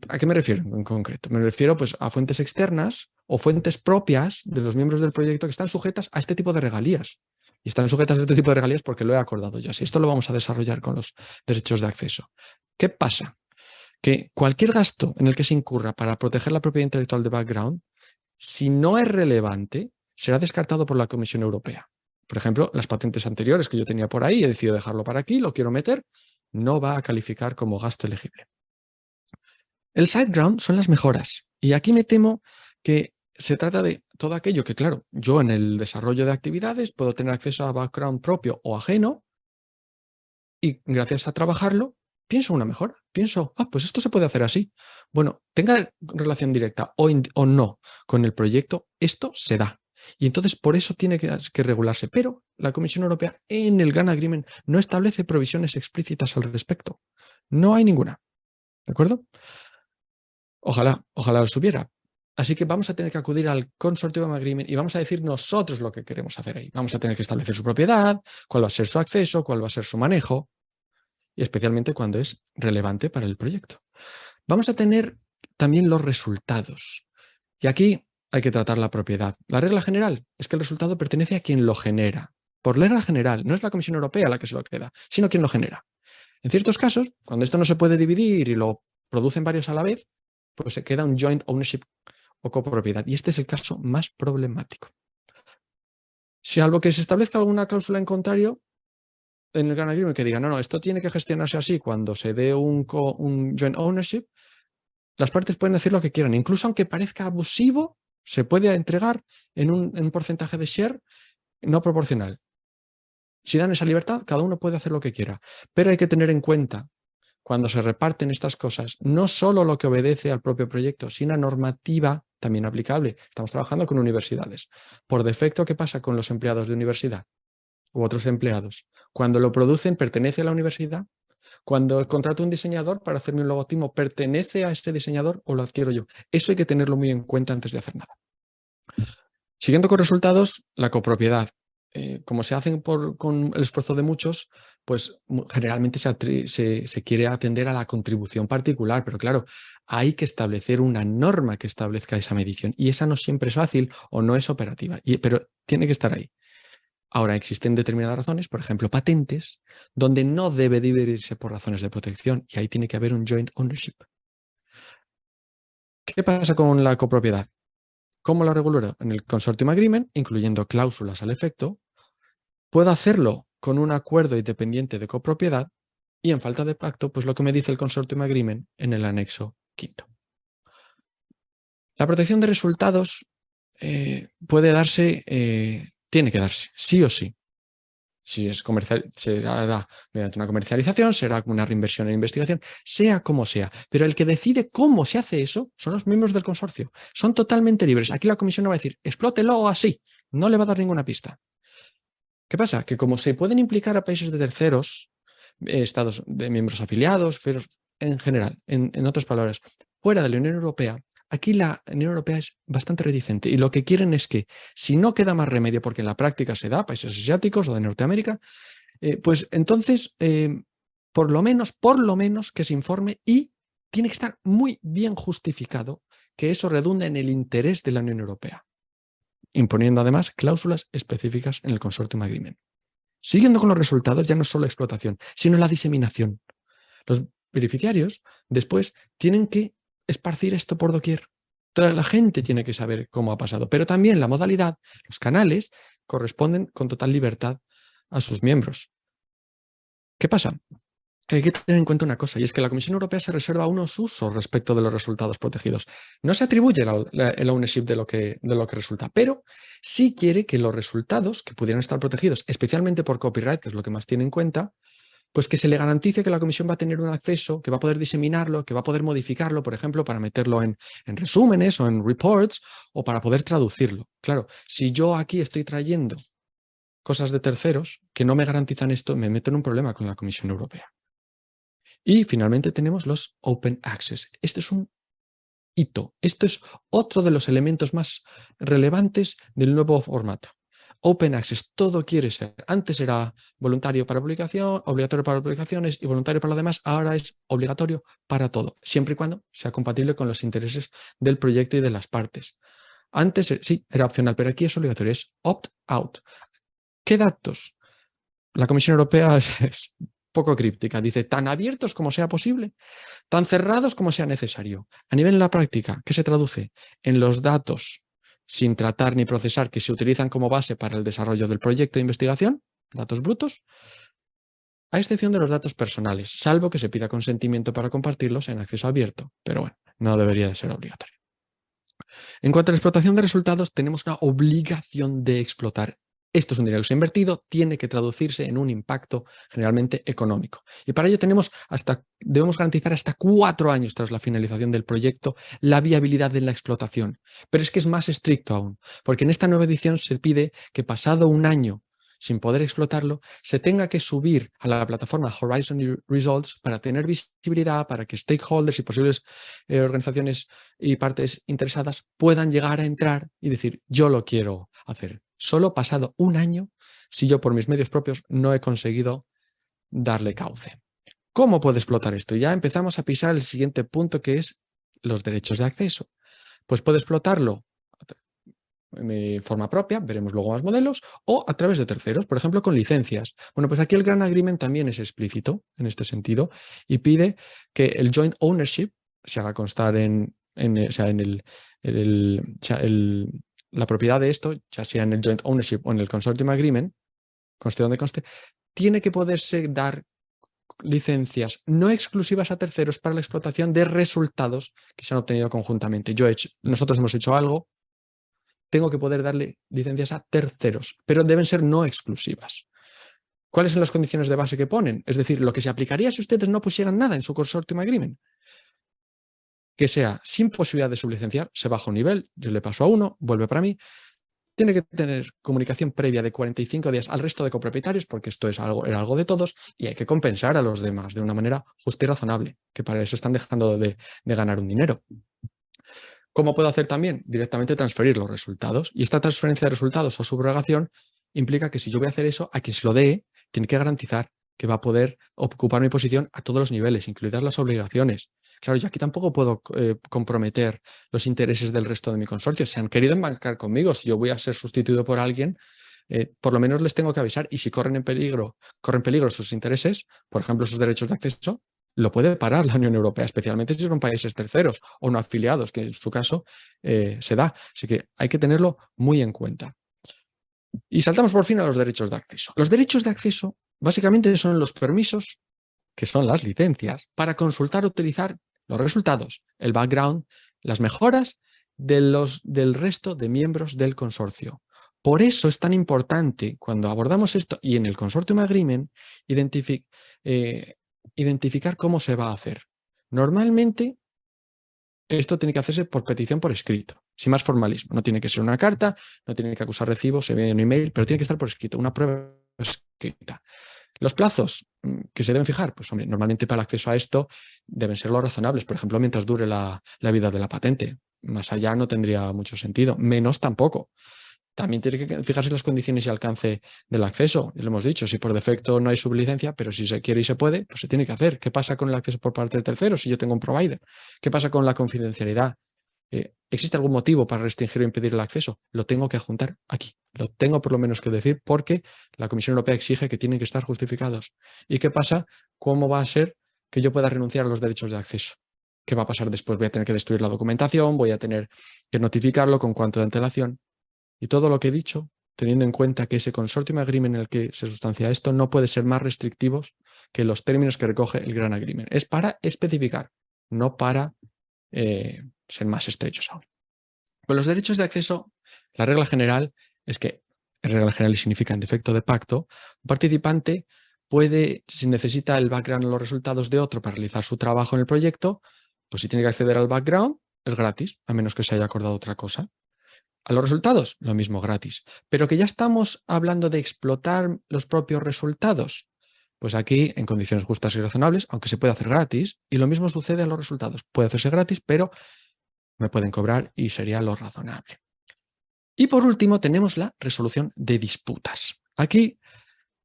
¿a qué me refiero en concreto? Me refiero pues, a fuentes externas o fuentes propias de los miembros del proyecto que están sujetas a este tipo de regalías. Y están sujetas a este tipo de regalías porque lo he acordado yo. Así esto lo vamos a desarrollar con los derechos de acceso. ¿Qué pasa? Que cualquier gasto en el que se incurra para proteger la propiedad intelectual de background, si no es relevante, será descartado por la Comisión Europea. Por ejemplo, las patentes anteriores que yo tenía por ahí, he decidido dejarlo para aquí, lo quiero meter, no va a calificar como gasto elegible. El SiteGround son las mejoras. Y aquí me temo que se trata de todo aquello que, claro, yo en el desarrollo de actividades puedo tener acceso a background propio o ajeno y gracias a trabajarlo pienso una mejora. Pienso, pues esto se puede hacer así. Bueno, tenga relación directa o no con el proyecto, esto se da. Y entonces por eso tiene que regularse. Pero la Comisión Europea en el Grant Agreement no establece provisiones explícitas al respecto. No hay ninguna. ¿De acuerdo? Ojalá los hubiera. Así que vamos a tener que acudir al Consortium Agreement y vamos a decir nosotros lo que queremos hacer ahí. Vamos a tener que establecer su propiedad, cuál va a ser su acceso, cuál va a ser su manejo, y especialmente cuando es relevante para el proyecto. Vamos a tener también los resultados. Y aquí hay que tratar la propiedad. La regla general es que el resultado pertenece a quien lo genera. Por regla general, no es la Comisión Europea la que se lo queda, sino quien lo genera. En ciertos casos, cuando esto no se puede dividir y lo producen varios a la vez, pues se queda un joint ownership o copropiedad. Y este es el caso más problemático. Si algo que se establezca alguna cláusula en contrario, en el Grant Agreement que diga, no, esto tiene que gestionarse así cuando se dé un joint ownership, las partes pueden decir lo que quieran. Incluso aunque parezca abusivo, se puede entregar en un porcentaje de share no proporcional. Si dan esa libertad, cada uno puede hacer lo que quiera. Pero hay que tener en cuenta, cuando se reparten estas cosas, no solo lo que obedece al propio proyecto, sino a normativa también aplicable. Estamos trabajando con universidades. Por defecto, ¿qué pasa con los empleados de universidad u otros empleados? Cuando lo producen, ¿pertenece a la universidad? Cuando contrato un diseñador para hacerme un logotipo, ¿pertenece a este diseñador o lo adquiero yo? Eso hay que tenerlo muy en cuenta antes de hacer nada. Siguiendo con resultados, la copropiedad. Como se hacen con el esfuerzo de muchos, pues generalmente se quiere atender a la contribución particular, pero claro, hay que establecer una norma que establezca esa medición y esa no siempre es fácil o no es operativa, pero tiene que estar ahí. Ahora, existen determinadas razones, por ejemplo, patentes, donde no debe dividirse por razones de protección y ahí tiene que haber un joint ownership. ¿Qué pasa con la copropiedad? ¿Cómo lo regulo? En el Consortium Agreement, incluyendo cláusulas al efecto, puedo hacerlo con un acuerdo independiente de copropiedad y en falta de pacto, pues lo que me dice el Consortium Agreement en el anexo quinto. La protección de resultados puede darse, tiene que darse, sí o sí. Si es comercial, se hará mediante una comercialización, será una reinversión en investigación, sea como sea. Pero el que decide cómo se hace eso son los miembros del consorcio. Son totalmente libres. Aquí la comisión no va a decir, explótelo así. No le va a dar ninguna pista. ¿Qué pasa? Que como se pueden implicar a países de terceros, estados de miembros afiliados, pero en general, en otras palabras, fuera de la Unión Europea, aquí la Unión Europea es bastante reticente y lo que quieren es que si no queda más remedio, porque en la práctica se da, países asiáticos o de Norteamérica, pues entonces, por lo menos que se informe y tiene que estar muy bien justificado que eso redunda en el interés de la Unión Europea, imponiendo además cláusulas específicas en el Consortium Agreement. Siguiendo con los resultados, ya no es solo explotación, sino la diseminación. Los beneficiarios después tienen que esparcir esto por doquier. Toda la gente tiene que saber cómo ha pasado, pero también la modalidad, los canales, corresponden con total libertad a sus miembros. ¿Qué pasa? Hay que tener en cuenta una cosa, y es que la Comisión Europea se reserva unos usos respecto de los resultados protegidos. No se atribuye el ownership de lo que resulta, pero sí quiere que los resultados que pudieran estar protegidos, especialmente por copyright, que es lo que más tiene en cuenta, pues que se le garantice que la Comisión va a tener un acceso, que va a poder diseminarlo, que va a poder modificarlo, por ejemplo, para meterlo en resúmenes o en reports o para poder traducirlo. Claro, si yo aquí estoy trayendo cosas de terceros que no me garantizan esto, me meto en un problema con la Comisión Europea. Y finalmente tenemos los Open Access. Este es un hito. Esto es otro de los elementos más relevantes del nuevo formato. Open Access, todo quiere ser. Antes era voluntario para publicación, obligatorio para publicaciones y voluntario para lo demás. Ahora es obligatorio para todo, siempre y cuando sea compatible con los intereses del proyecto y de las partes. Antes sí, era opcional, pero aquí es obligatorio, es opt-out. ¿Qué datos? La Comisión Europea es poco críptica. Dice, tan abiertos como sea posible, tan cerrados como sea necesario. A nivel de la práctica, ¿qué se traduce? En los datos sin tratar ni procesar, que se utilizan como base para el desarrollo del proyecto de investigación, datos brutos, a excepción de los datos personales, salvo que se pida consentimiento para compartirlos en acceso abierto, pero bueno, no debería de ser obligatorio. En cuanto a la explotación de resultados, tenemos una obligación de explotar. Esto es un dinero que se ha invertido, tiene que traducirse en un impacto generalmente económico. Y para ello debemos garantizar hasta 4 años tras la finalización del proyecto la viabilidad de la explotación. Pero es que es más estricto aún, porque en esta nueva edición se pide que pasado un año sin poder explotarlo, se tenga que subir a la plataforma Horizon Results para tener visibilidad, para que stakeholders y posibles organizaciones y partes interesadas puedan llegar a entrar y decir, yo lo quiero hacer. Solo pasado un año, si yo por mis medios propios no he conseguido darle cauce. ¿Cómo puedo explotar esto? Ya empezamos a pisar el siguiente punto, que es los derechos de acceso. Pues puedo explotarlo de forma propia, veremos luego más modelos, o a través de terceros, por ejemplo, con licencias. Bueno, pues aquí el Grant Agreement también es explícito en este sentido y pide que el joint ownership se haga constar la propiedad de esto, ya sea en el joint ownership o en el consortium agreement, conste donde conste, tiene que poderse dar licencias no exclusivas a terceros para la explotación de resultados que se han obtenido conjuntamente. Nosotros hemos hecho algo, tengo que poder darle licencias a terceros, pero deben ser no exclusivas. ¿Cuáles son las condiciones de base que ponen? Es decir, lo que se aplicaría si ustedes no pusieran nada en su consortium agreement. Que sea sin posibilidad de sublicenciar, se baja un nivel, yo le paso a uno, vuelve para mí. Tiene que tener comunicación previa de 45 días al resto de copropietarios, porque esto era algo de todos, y hay que compensar a los demás de una manera justa y razonable, que para eso están dejando de ganar un dinero. ¿Cómo puedo hacer también? Directamente transferir los resultados. Y esta transferencia de resultados o subrogación implica que si yo voy a hacer eso, a quien se lo dé, tiene que garantizar que va a poder ocupar mi posición a todos los niveles, incluidas las obligaciones. Claro, yo aquí tampoco puedo comprometer los intereses del resto de mi consorcio. Si han querido embarcar conmigo, si yo voy a ser sustituido por alguien, por lo menos les tengo que avisar. Y si corren peligro sus intereses, por ejemplo, sus derechos de acceso, lo puede parar la Unión Europea, especialmente si son países terceros o no afiliados, que en su caso se da. Así que hay que tenerlo muy en cuenta. Y saltamos por fin a los derechos de acceso. Los derechos de acceso básicamente son los permisos, que son las licencias, para consultar o utilizar los resultados, el background, las mejoras del resto de miembros del consorcio. Por eso es tan importante cuando abordamos esto y en el Consortium Agreement identificar cómo se va a hacer. Normalmente esto tiene que hacerse por petición por escrito, sin más formalismo. No tiene que ser una carta, no tiene que acusar recibo, se ve en un email, pero tiene que estar por escrito, una prueba escrita. Los plazos que se deben fijar, pues hombre, normalmente para el acceso a esto deben ser los razonables, por ejemplo, mientras dure la vida de la patente. Más allá no tendría mucho sentido, menos tampoco. También tiene que fijarse las condiciones y alcance del acceso. Ya lo hemos dicho, si por defecto no hay sublicencia, pero si se quiere y se puede, pues se tiene que hacer. ¿Qué pasa con el acceso por parte de terceros si yo tengo un provider? ¿Qué pasa con la confidencialidad? ¿Existe algún motivo para restringir o impedir el acceso? Lo tengo que adjuntar aquí. Lo tengo por lo menos que decir porque la Comisión Europea exige que tienen que estar justificados. ¿Y qué pasa? ¿Cómo va a ser que yo pueda renunciar a los derechos de acceso? ¿Qué va a pasar después? Voy a tener que destruir la documentación, voy a tener que notificarlo con cuánto de antelación. Y todo lo que he dicho, teniendo en cuenta que ese consortium agreement en el que se sustancia esto no puede ser más restrictivos que los términos que recoge el Grant Agreement. Es para especificar, no para ser más estrechos aún. Con los derechos de acceso, la regla general es que, regla general significa en defecto de pacto, un participante puede, si necesita el background o los resultados de otro para realizar su trabajo en el proyecto, pues si tiene que acceder al background, es gratis, a menos que se haya acordado otra cosa. A los resultados, lo mismo, gratis. Pero que ya estamos hablando de explotar los propios resultados. Pues aquí, en condiciones justas y razonables, aunque se puede hacer gratis, y lo mismo sucede a los resultados. Puede hacerse gratis, pero me pueden cobrar y sería lo razonable. Y por último, tenemos la resolución de disputas. Aquí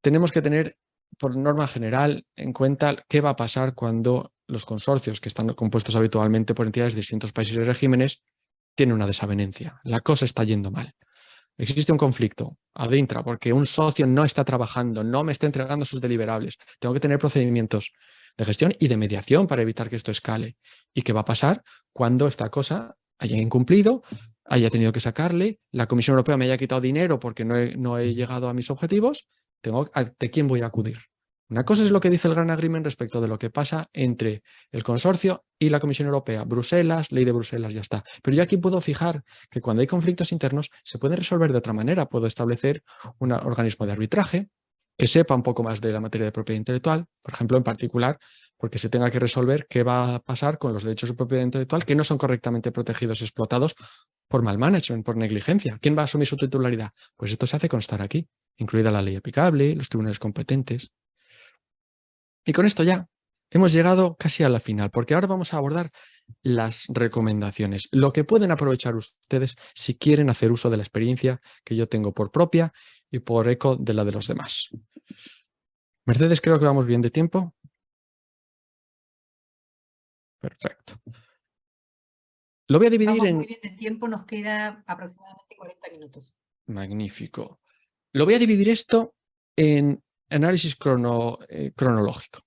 tenemos que tener, por norma general, en cuenta qué va a pasar cuando los consorcios, que están compuestos habitualmente por entidades de distintos países y regímenes, tiene una desavenencia, la cosa está yendo mal. Existe un conflicto adintra porque un socio no está trabajando, no me está entregando sus deliberables. Tengo que tener procedimientos de gestión y de mediación para evitar que esto escale. ¿Y qué va a pasar cuando esta cosa haya incumplido? haya tenido que sacarle, la Comisión Europea me haya quitado dinero porque no he llegado a mis objetivos, ¿de quién voy a acudir? Una cosa es lo que dice el Gran Agreement respecto de lo que pasa entre el consorcio y la Comisión Europea. Bruselas, ley de Bruselas, ya está. Pero yo aquí puedo fijar que cuando hay conflictos internos se pueden resolver de otra manera. Puedo establecer un organismo de arbitraje que sepa un poco más de la materia de propiedad intelectual, por ejemplo, en particular, porque se tenga que resolver qué va a pasar con los derechos de propiedad intelectual que no son correctamente protegidos y explotados por mal management, por negligencia. ¿Quién va a asumir su titularidad? Pues esto se hace constar aquí, incluida la ley aplicable, los tribunales competentes. Y con esto ya hemos llegado casi a la final, porque ahora vamos a abordar las recomendaciones, lo que pueden aprovechar ustedes si quieren hacer uso de la experiencia que yo tengo por propia y por eco de la de los demás. Mercedes, creo que vamos bien de tiempo. Perfecto. Lo voy a dividir Vamos en... muy bien de tiempo, nos queda aproximadamente 40 minutos. Magnífico. Lo voy a dividir esto en análisis cronológico.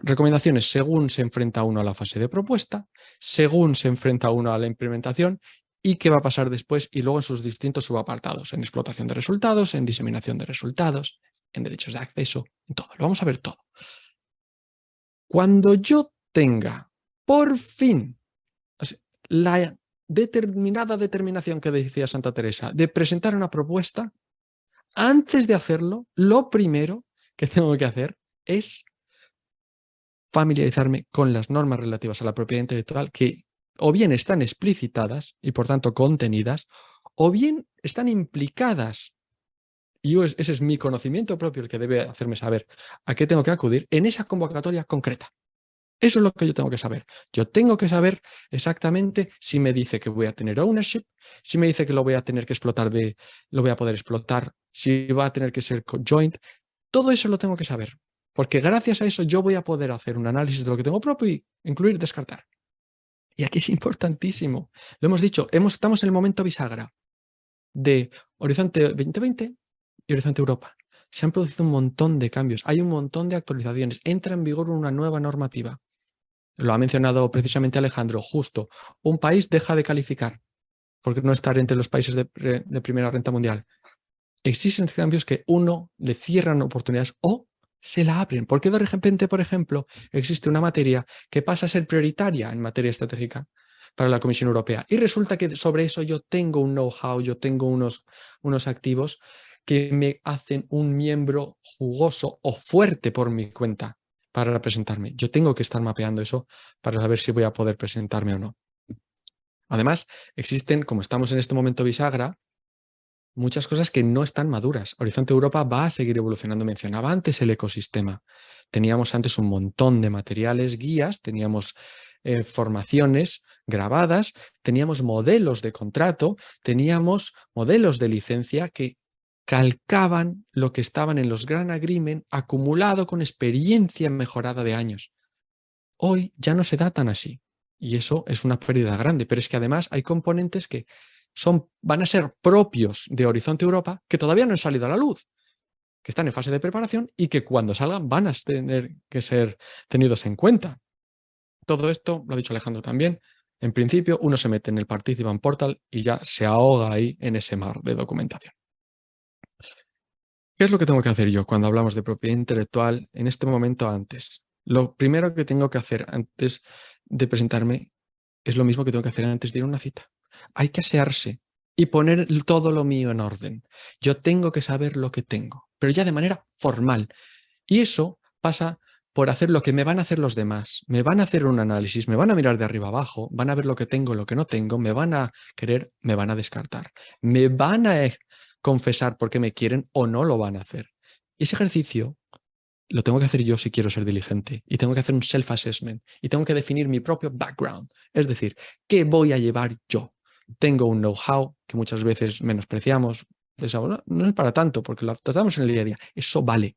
Recomendaciones según se enfrenta uno a la fase de propuesta, según se enfrenta uno a la implementación y qué va a pasar después y luego en sus distintos subapartados, en explotación de resultados, en diseminación de resultados, en derechos de acceso, en todo. Lo vamos a ver todo. Cuando yo tenga por fin la determinada determinación que decía Santa Teresa de presentar una propuesta, antes de hacerlo, lo primero que tengo que hacer es familiarizarme con las normas relativas a la propiedad intelectual que o bien están explicitadas y por tanto contenidas, o bien están implicadas, y ese es mi conocimiento propio el que debe hacerme saber a qué tengo que acudir en esa convocatoria concreta. Eso es lo que yo tengo que saber. Yo tengo que saber exactamente si me dice que voy a tener ownership, si me dice que lo voy a tener que explotar, lo voy a poder explotar, si va a tener que ser joint. Todo eso lo tengo que saber, porque gracias a eso yo voy a poder hacer un análisis de lo que tengo propio y incluir, descartar. Y aquí es importantísimo. Lo hemos dicho, estamos en el momento bisagra de Horizonte 2020 y Horizonte Europa. Se han producido un montón de cambios, hay un montón de actualizaciones, entra en vigor una nueva normativa. Lo ha mencionado precisamente Alejandro, justo. Un país deja de calificar porque no estar entre los países de primera renta mundial. Existen cambios que uno le cierran oportunidades o se la abren. Porque de repente, por ejemplo, existe una materia que pasa a ser prioritaria en materia estratégica para la Comisión Europea. Y resulta que sobre eso yo tengo un know-how, yo tengo unos activos que me hacen un miembro jugoso o fuerte por mi cuenta para representarme. Yo tengo que estar mapeando eso para saber si voy a poder presentarme o no. Además, existen, como estamos en este momento bisagra, muchas cosas que no están maduras. Horizonte Europa va a seguir evolucionando. Mencionaba antes el ecosistema. Teníamos antes un montón de materiales, guías, teníamos formaciones grabadas, teníamos modelos de contrato, teníamos modelos de licencia que calcaban lo que estaban en los Grand Agreement acumulado con experiencia mejorada de años. Hoy ya no se da tan así y eso es una pérdida grande, pero es que además hay componentes que van a ser propios de Horizonte Europa que todavía no han salido a la luz, que están en fase de preparación y que cuando salgan van a tener que ser tenidos en cuenta. Todo esto, lo ha dicho Alejandro también, en principio uno se mete en el Participant Portal y ya se ahoga ahí en ese mar de documentación. ¿Qué es lo que tengo que hacer yo cuando hablamos de propiedad intelectual en este momento antes? Lo primero que tengo que hacer antes de presentarme es lo mismo que tengo que hacer antes de ir a una cita. Hay que asearse y poner todo lo mío en orden. Yo tengo que saber lo que tengo, pero ya de manera formal. Y eso pasa por hacer lo que me van a hacer los demás. Me van a hacer un análisis, me van a mirar de arriba abajo, van a ver lo que tengo, lo que no tengo, me van a querer, me van a descartar. Me van a confesar por qué me quieren o no lo van a hacer. Ese ejercicio lo tengo que hacer yo si quiero ser diligente y tengo que hacer un self-assessment y tengo que definir mi propio background. Es decir, ¿qué voy a llevar yo? Tengo un know-how que muchas veces menospreciamos. No es para tanto porque lo tratamos en el día a día. Eso vale.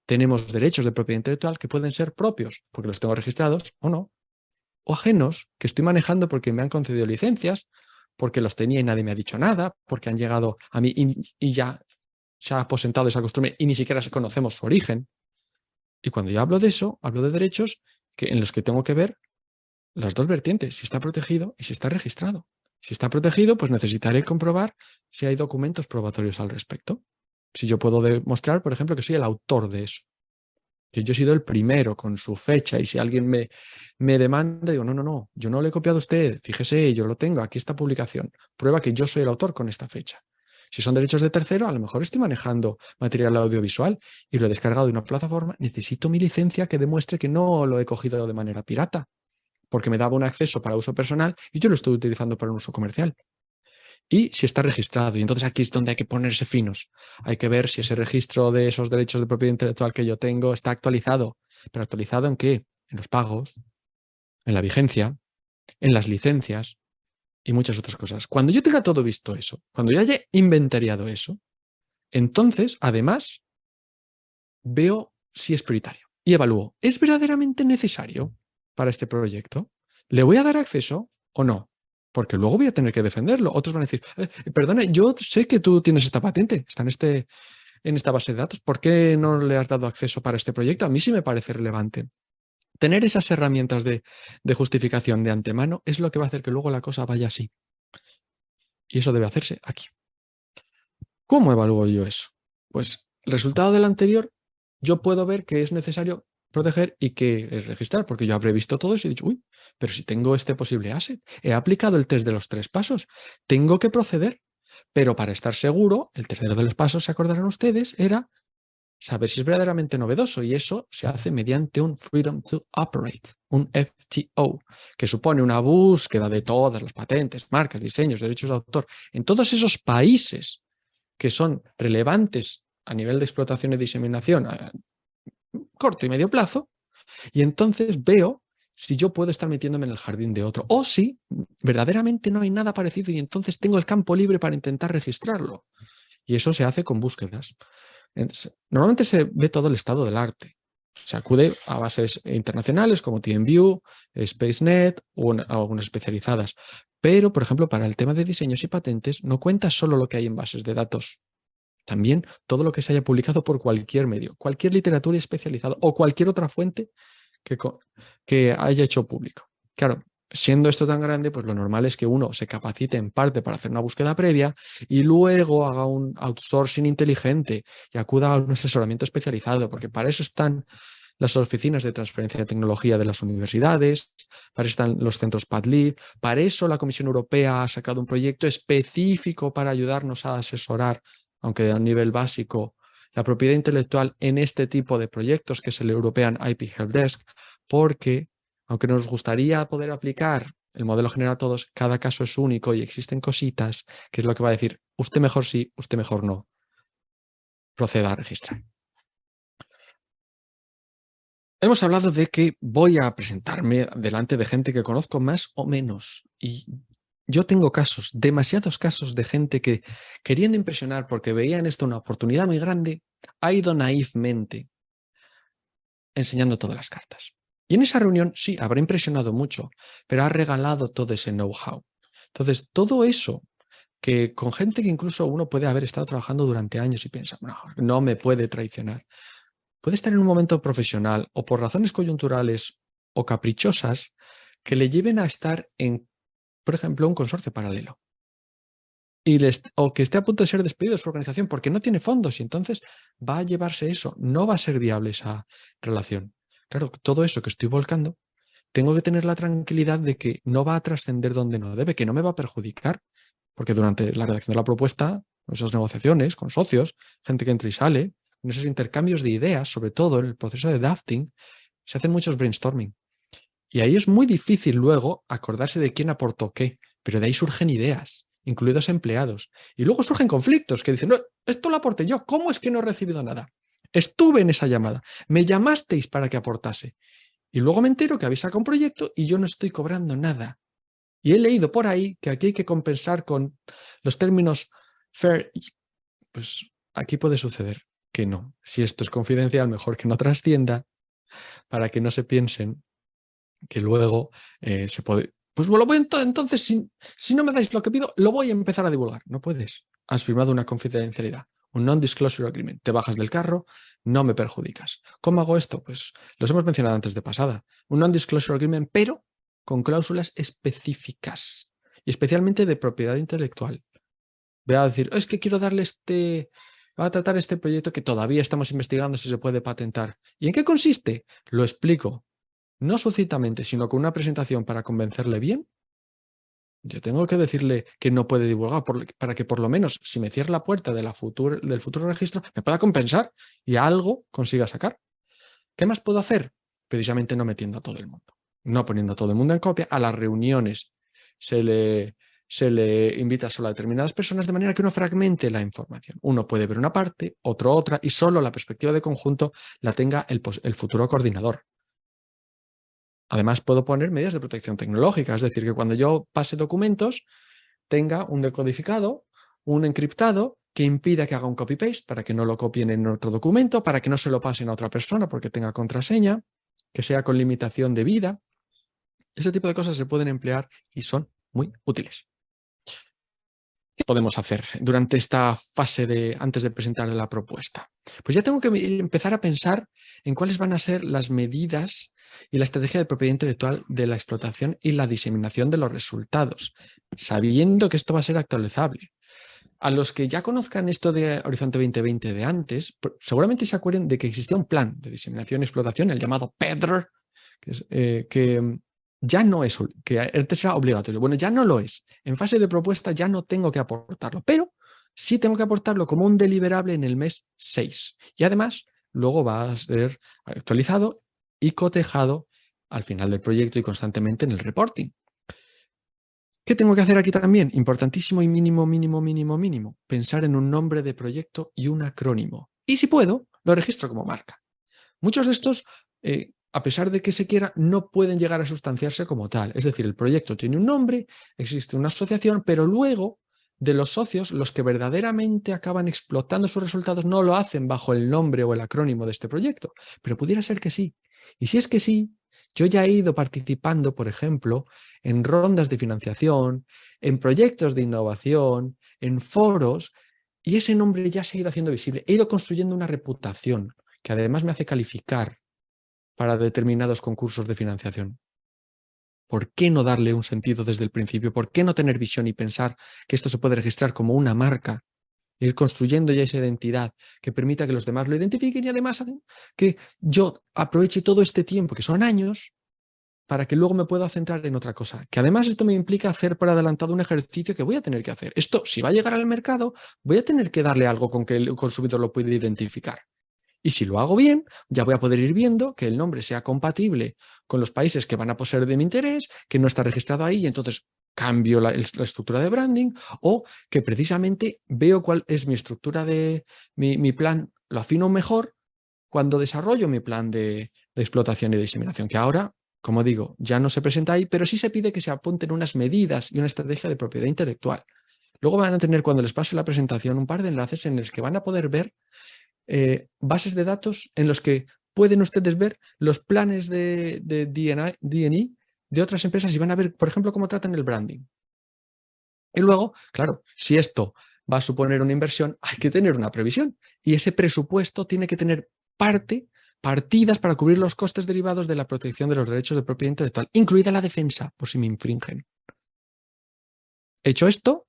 Tenemos derechos de propiedad intelectual que pueden ser propios porque los tengo registrados o no. O ajenos que estoy manejando porque me han concedido licencias, porque los tenía y nadie me ha dicho nada, porque han llegado a mí y ya se ha aposentado esa costumbre y ni siquiera conocemos su origen. Y cuando yo hablo de eso, hablo de derechos en los que tengo que ver las dos vertientes, si está protegido y si está registrado. Si está protegido, pues necesitaré comprobar si hay documentos probatorios al respecto. Si yo puedo demostrar, por ejemplo, que soy el autor de eso, que yo he sido el primero con su fecha, y si alguien me demanda, digo, no, yo no le he copiado a usted, fíjese, yo lo tengo, aquí está publicación, prueba que yo soy el autor con esta fecha. Si son derechos de tercero, a lo mejor estoy manejando material audiovisual y lo he descargado de una plataforma, necesito mi licencia que demuestre que no lo he cogido de manera pirata, porque me daba un acceso para uso personal y yo lo estoy utilizando para un uso comercial. Y si está registrado. Y entonces aquí es donde hay que ponerse finos. Hay que ver si ese registro de esos derechos de propiedad intelectual que yo tengo está actualizado. ¿Pero actualizado en qué? En los pagos, en la vigencia, en las licencias y muchas otras cosas. Cuando yo tenga todo visto eso, cuando yo haya inventariado eso, entonces, además, veo si es prioritario y evalúo, ¿es verdaderamente necesario para este proyecto? ¿Le voy a dar acceso o no? Porque luego voy a tener que defenderlo. Otros van a decir, perdone, yo sé que tú tienes esta patente, está en esta base de datos, ¿por qué no le has dado acceso para este proyecto? A mí sí me parece relevante. Tener esas herramientas de justificación de antemano es lo que va a hacer que luego la cosa vaya así. Y eso debe hacerse aquí. ¿Cómo evalúo yo eso? Pues el resultado del anterior, yo puedo ver que es necesario proteger y que registrar, porque yo habré visto todo eso y he dicho, uy, pero si tengo este posible asset, he aplicado el test de los 3 pasos, tengo que proceder. Pero para estar seguro, el tercero de los pasos, se acordarán ustedes, era saber si es verdaderamente novedoso, y eso se hace mediante un Freedom to Operate, un FTO, que supone una búsqueda de todas las patentes, marcas, diseños, derechos de autor, en todos esos países que son relevantes a nivel de explotación y diseminación a corto y medio plazo, y entonces veo si yo puedo estar metiéndome en el jardín de otro, o si verdaderamente no hay nada parecido y entonces tengo el campo libre para intentar registrarlo. Y eso se hace con búsquedas. Entonces, normalmente se ve todo el estado del arte. Se acude a bases internacionales como TeamView, SpaceNet o algunas especializadas. Pero, por ejemplo, para el tema de diseños y patentes, no cuenta solo lo que hay en bases de datos. También todo lo que se haya publicado por cualquier medio, cualquier literatura especializada o cualquier otra fuente que haya hecho público. Claro, siendo esto tan grande, pues lo normal es que uno se capacite en parte para hacer una búsqueda previa y luego haga un outsourcing inteligente y acuda a un asesoramiento especializado, porque para eso están las oficinas de transferencia de tecnología de las universidades, para eso están los centros Padlib, para eso la Comisión Europea ha sacado un proyecto específico para ayudarnos a asesorar, aunque a nivel básico, la propiedad intelectual en este tipo de proyectos, que es el European IP Helpdesk, porque aunque nos gustaría poder aplicar el modelo general a todos, cada caso es único y existen cositas que es lo que va a decir, usted mejor sí, usted mejor no. Proceda a registrar. Hemos hablado de que voy a presentarme delante de gente que conozco más o menos, y yo tengo casos, demasiados casos de gente que, queriendo impresionar porque veía en esto una oportunidad muy grande, ha ido naivmente enseñando todas las cartas. Y en esa reunión sí, habrá impresionado mucho, pero ha regalado todo ese know-how. Entonces, todo eso que con gente que incluso uno puede haber estado trabajando durante años y piensa, no me puede traicionar, puede estar en un momento profesional o por razones coyunturales o caprichosas que le lleven a estar en, por ejemplo, un consorcio paralelo. O que esté a punto de ser despedido de su organización porque no tiene fondos y entonces va a llevarse eso, no va a ser viable esa relación. Claro, todo eso que estoy volcando, tengo que tener la tranquilidad de que no va a trascender donde no debe, que no me va a perjudicar, porque durante la redacción de la propuesta, esas negociaciones con socios, gente que entra y sale, en esos intercambios de ideas, sobre todo en el proceso de drafting, se hacen muchos brainstorming. Y ahí es muy difícil luego acordarse de quién aportó qué, pero de ahí surgen ideas, incluidos empleados. Y luego surgen conflictos que dicen, no, esto lo aporté yo, ¿cómo es que no he recibido nada? Estuve en esa llamada, me llamasteis para que aportase. Y luego me entero que habéis sacado un proyecto y yo no estoy cobrando nada. Y he leído por ahí que aquí hay que compensar con los términos fair. Pues aquí puede suceder que no. Si esto es confidencial, mejor que no trascienda para que no se piensen que luego se puede... Pues lo voy entonces, si no me dais lo que pido, lo voy a empezar a divulgar. No puedes. Has firmado una confidencialidad, un non-disclosure agreement. Te bajas del carro, no me perjudicas. ¿Cómo hago esto? Pues los hemos mencionado antes de pasada. Un non-disclosure agreement, pero con cláusulas específicas. y especialmente de propiedad intelectual. Voy a decir, es que quiero darle va a tratar este proyecto que todavía estamos investigando si se puede patentar. ¿Y en qué consiste? Lo explico, no sucintamente, sino con una presentación para convencerle bien. Yo tengo que decirle que no puede divulgar para que por lo menos si me cierra la puerta del futuro registro me pueda compensar y algo consiga sacar. ¿Qué más puedo hacer? Precisamente no metiendo a todo el mundo, no poniendo a todo el mundo en copia. A las reuniones se le invita solo a determinadas personas de manera que uno fragmente la información. Uno puede ver una parte, otro otra y solo la perspectiva de conjunto la tenga el futuro coordinador. Además, puedo poner medidas de protección tecnológica, es decir, que cuando yo pase documentos tenga un decodificado, un encriptado que impida que haga un copy-paste para que no lo copien en otro documento, para que no se lo pasen a otra persona porque tenga contraseña, que sea con limitación de vida. Ese tipo de cosas se pueden emplear y son muy útiles. ¿Qué podemos hacer durante esta fase antes de presentar la propuesta? Pues ya tengo que empezar a pensar en cuáles van a ser las medidas y la estrategia de propiedad intelectual de la explotación y la diseminación de los resultados, sabiendo que esto va a ser actualizable. A los que ya conozcan esto de Horizonte 2020 de antes, seguramente se acuerden de que existía un plan de diseminación y explotación, el llamado PEDR, que ya no es, que antes era obligatorio. Bueno, ya no lo es. En fase de propuesta ya no tengo que aportarlo, pero sí tengo que aportarlo como un deliberable en el mes 6. Y además, luego va a ser actualizado y cotejado al final del proyecto y constantemente en el reporting. ¿Qué tengo que hacer aquí también? Importantísimo y mínimo. Pensar en un nombre de proyecto y un acrónimo. Y si puedo, lo registro como marca. Muchos de estos, a pesar de que se quiera, no pueden llegar a sustanciarse como tal. Es decir, el proyecto tiene un nombre, existe una asociación, pero luego de los socios, los que verdaderamente acaban explotando sus resultados no lo hacen bajo el nombre o el acrónimo de este proyecto. Pero pudiera ser que sí. Y si es que sí, yo ya he ido participando, por ejemplo, en rondas de financiación, en proyectos de innovación, en foros, y ese nombre ya se ha ido haciendo visible. He ido construyendo una reputación que además me hace calificar para determinados concursos de financiación. ¿Por qué no darle un sentido desde el principio? ¿Por qué no tener visión y pensar que esto se puede registrar como una marca? Ir construyendo ya esa identidad que permita que los demás lo identifiquen y además que yo aproveche todo este tiempo, que son años, para que luego me pueda centrar en otra cosa. Que además esto me implica hacer por adelantado un ejercicio que voy a tener que hacer. Esto, si va a llegar al mercado, voy a tener que darle algo con que el consumidor lo pueda identificar. Y si lo hago bien, ya voy a poder ir viendo que el nombre sea compatible con los países que van a poseer de mi interés, que no está registrado ahí y entonces cambio la estructura de branding, o que precisamente veo cuál es mi estructura de mi plan, lo afino mejor cuando desarrollo mi plan de explotación y diseminación, que ahora, como digo, ya no se presenta ahí, pero sí se pide que se apunten unas medidas y una estrategia de propiedad intelectual. Luego van a tener, cuando les pase la presentación, un par de enlaces en los que van a poder ver bases de datos en los que pueden ustedes ver los planes de D&I de otras empresas y van a ver, por ejemplo, cómo tratan el branding. Y luego, claro, si esto va a suponer una inversión, hay que tener una previsión. Y ese presupuesto tiene que tener partidas para cubrir los costes derivados de la protección de los derechos de propiedad intelectual, incluida la defensa, por si me infringen. Hecho esto,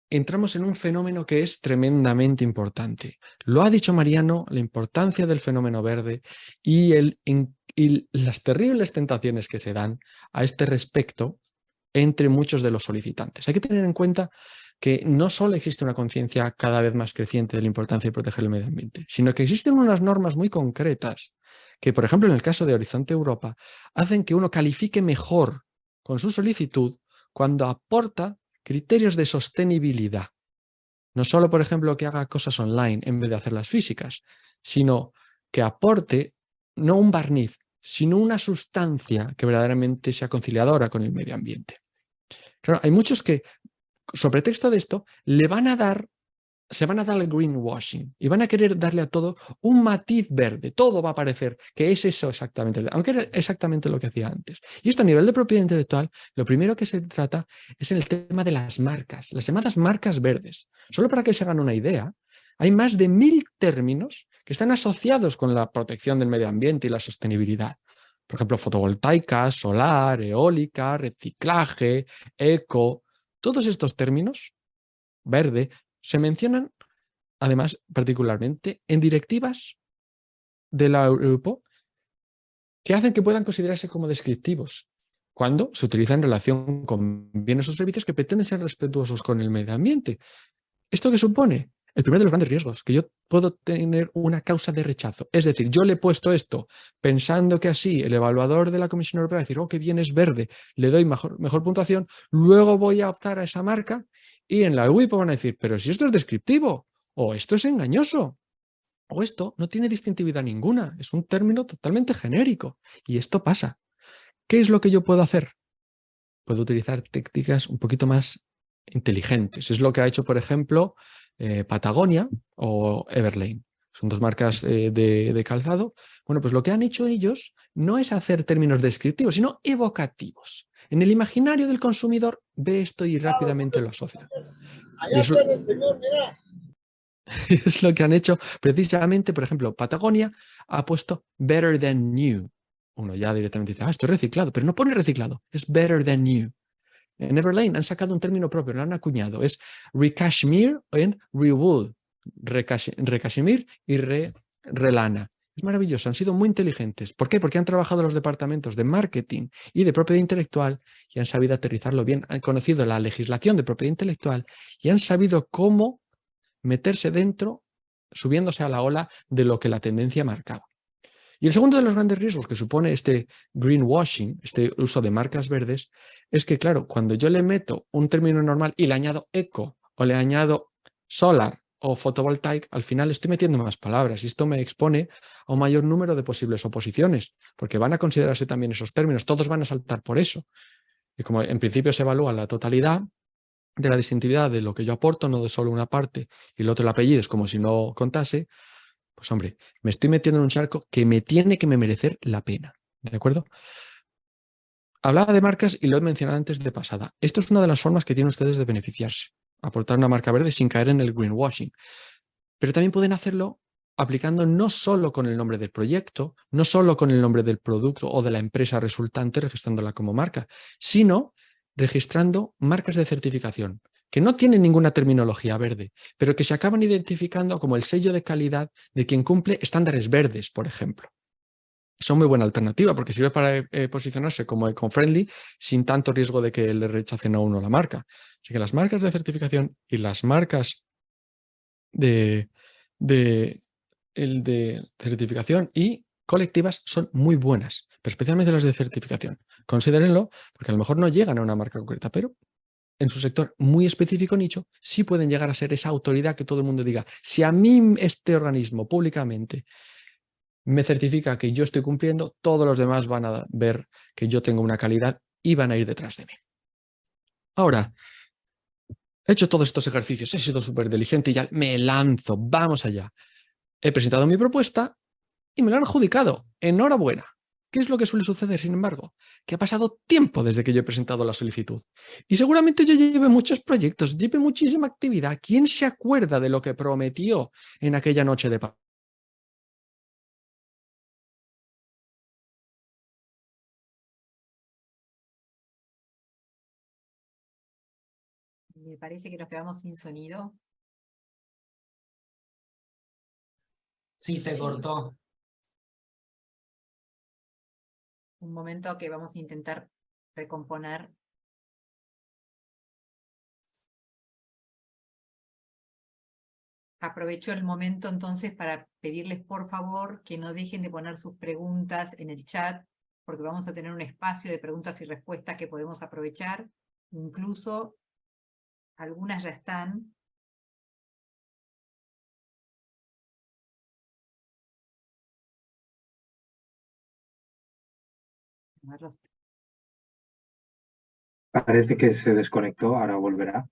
entramos en un fenómeno que es tremendamente importante. Lo ha dicho Mariano, la importancia del fenómeno verde y las terribles tentaciones que se dan a este respecto entre muchos de los solicitantes. Hay que tener en cuenta que no solo existe una conciencia cada vez más creciente de la importancia de proteger el medio ambiente, sino que existen unas normas muy concretas que, por ejemplo, en el caso de Horizonte Europa, hacen que uno califique mejor con su solicitud cuando aporta criterios de sostenibilidad. No solo, por ejemplo, que haga cosas online en vez de hacerlas físicas, sino que aporte no un barniz, sino una sustancia que verdaderamente sea conciliadora con el medio ambiente. Claro, hay muchos que, sobre texto de esto, se van a dar el greenwashing y van a querer darle a todo un matiz verde. Todo va a parecer que es eso exactamente, aunque era exactamente lo que hacía antes. Y esto a nivel de propiedad intelectual, lo primero que se trata es el tema de las marcas, las llamadas marcas verdes. Solo para que se hagan una idea, hay más de 1000 términos que están asociados con la protección del medio ambiente y la sostenibilidad. Por ejemplo, fotovoltaica, solar, eólica, reciclaje, eco. Todos estos términos, verde, se mencionan además particularmente en directivas de la EUPO que hacen que puedan considerarse como descriptivos cuando se utilizan en relación con bienes o servicios que pretenden ser respetuosos con el medio ambiente. ¿Esto qué supone? El primero de los grandes riesgos, que yo puedo tener una causa de rechazo. Es decir, yo le he puesto esto pensando que así el evaluador de la Comisión Europea va a decir, oh, qué bien, es verde, le doy mejor puntuación, luego voy a optar a esa marca y en la EUIPO van a decir, pero si esto es descriptivo, o esto es engañoso, o esto no tiene distintividad ninguna, es un término totalmente genérico. Y esto pasa. ¿Qué es lo que yo puedo hacer? Puedo utilizar técnicas un poquito más inteligentes. Es lo que ha hecho, por ejemplo, Patagonia o Everlane. Son dos marcas de calzado. Bueno, pues lo que han hecho ellos no es hacer términos descriptivos, sino evocativos. En el imaginario del consumidor ve esto y rápidamente lo asocia. Y eso, es lo que han hecho precisamente, por ejemplo, Patagonia ha puesto better than new. Uno ya directamente dice, esto es reciclado, pero no pone reciclado, es better than new. En Everlane han sacado un término propio, lo han acuñado, es recashmere and rewool, recashmere y relana. Es maravilloso, han sido muy inteligentes. ¿Por qué? Porque han trabajado los departamentos de marketing y de propiedad intelectual y han sabido aterrizarlo bien, han conocido la legislación de propiedad intelectual y han sabido cómo meterse dentro, subiéndose a la ola de lo que la tendencia marcaba. Y el segundo de los grandes riesgos que supone este greenwashing, este uso de marcas verdes, es que, claro, cuando yo le meto un término normal y le añado eco o le añado solar o fotovoltaic, al final estoy metiendo más palabras y esto me expone a un mayor número de posibles oposiciones, porque van a considerarse también esos términos, todos van a saltar por eso. Y como en principio se evalúa la totalidad de la distintividad de lo que yo aporto, no de solo una parte y el otro el apellido, es como si no contase, pues hombre, me estoy metiendo en un charco que me tiene que merecer la pena. ¿De acuerdo? Hablaba de marcas y lo he mencionado antes de pasada. Esto es una de las formas que tienen ustedes de beneficiarse. Aportar una marca verde sin caer en el greenwashing. Pero también pueden hacerlo aplicando no solo con el nombre del proyecto, no solo con el nombre del producto o de la empresa resultante, registrándola como marca, sino registrando marcas de certificación que no tienen ninguna terminología verde, pero que se acaban identificando como el sello de calidad de quien cumple estándares verdes, por ejemplo. Son muy buena alternativa porque sirve para posicionarse como eco-friendly sin tanto riesgo de que le rechacen a uno la marca. Así que las marcas de certificación y las marcas de, de certificación y colectivas son muy buenas, pero especialmente las de certificación. Considérenlo porque a lo mejor no llegan a una marca concreta, pero en su sector muy específico nicho, sí pueden llegar a ser esa autoridad que todo el mundo diga, si a mí este organismo públicamente me certifica que yo estoy cumpliendo, todos los demás van a ver que yo tengo una calidad y van a ir detrás de mí. Ahora, he hecho todos estos ejercicios, he sido súper diligente y ya me lanzo, vamos allá. He presentado mi propuesta y me lo han adjudicado. Enhorabuena. ¿Qué es lo que suele suceder, sin embargo? Que ha pasado tiempo desde que yo he presentado la solicitud. Y seguramente yo lleve muchos proyectos, lleve muchísima actividad. ¿Quién se acuerda de lo que prometió en aquella noche de paz? Me parece que nos quedamos sin sonido. Sí, se cortó. Un momento que vamos a intentar recomponer. Aprovecho el momento entonces para pedirles por favor que no dejen de poner sus preguntas en el chat, porque vamos a tener un espacio de preguntas y respuestas que podemos aprovechar. Incluso algunas ya están. Parece que se desconectó, ahora volverá.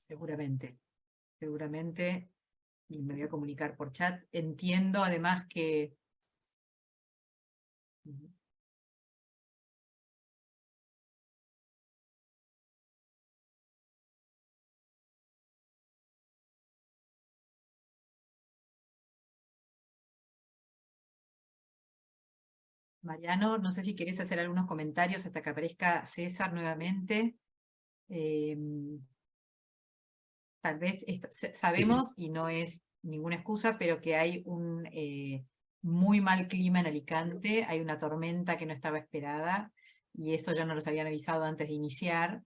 Seguramente, seguramente. Y me voy a comunicar por chat. Entiendo además que... Mariano, no sé si querés hacer algunos comentarios hasta que aparezca César nuevamente. Tal vez sabemos, y no es ninguna excusa, pero que hay un muy mal clima en Alicante, hay una tormenta que no estaba esperada, y eso ya nos los habían avisado antes de iniciar,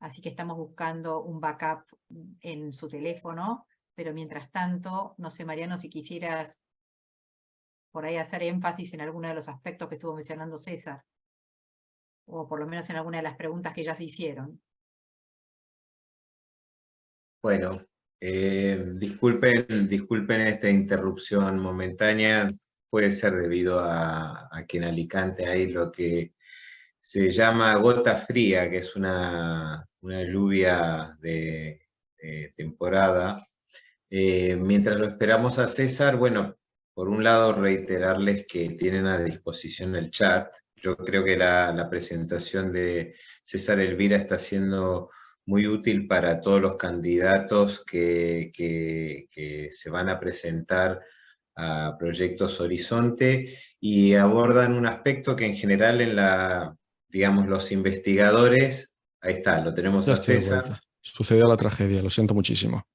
así que estamos buscando un backup en su teléfono, pero mientras tanto, no sé, Mariano, si quisieras por ahí hacer énfasis en alguno de los aspectos que estuvo mencionando César, o por lo menos en alguna de las preguntas que ya se hicieron. Bueno, disculpen esta interrupción momentánea, puede ser debido a que en Alicante hay lo que se llama gota fría, que es una lluvia de temporada. Mientras lo esperamos a César, bueno, por un lado reiterarles que tienen a disposición el chat. Yo creo que la presentación de César Elvira está siendo muy útil para todos los candidatos que se van a presentar a Proyectos Horizonte y abordan un aspecto que en general digamos, los investigadores, ahí está, lo tenemos Ya a estoy de César. vuelta. Sucedió la tragedia, lo siento muchísimo.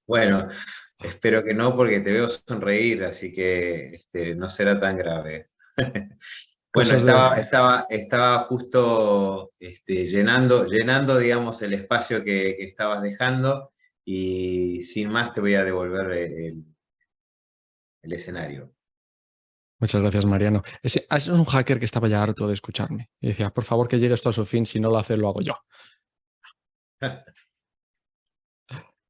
Bueno, espero que no, porque te veo sonreír, así que no será tan grave. Bueno, Cosas de... estaba justo llenando, digamos, el espacio que estabas dejando y sin más te voy a devolver el escenario. Muchas gracias, Mariano. Ese es un hacker que estaba ya harto de escucharme. Y decía, por favor, que llegue esto a su fin, si no lo hace, lo hago yo.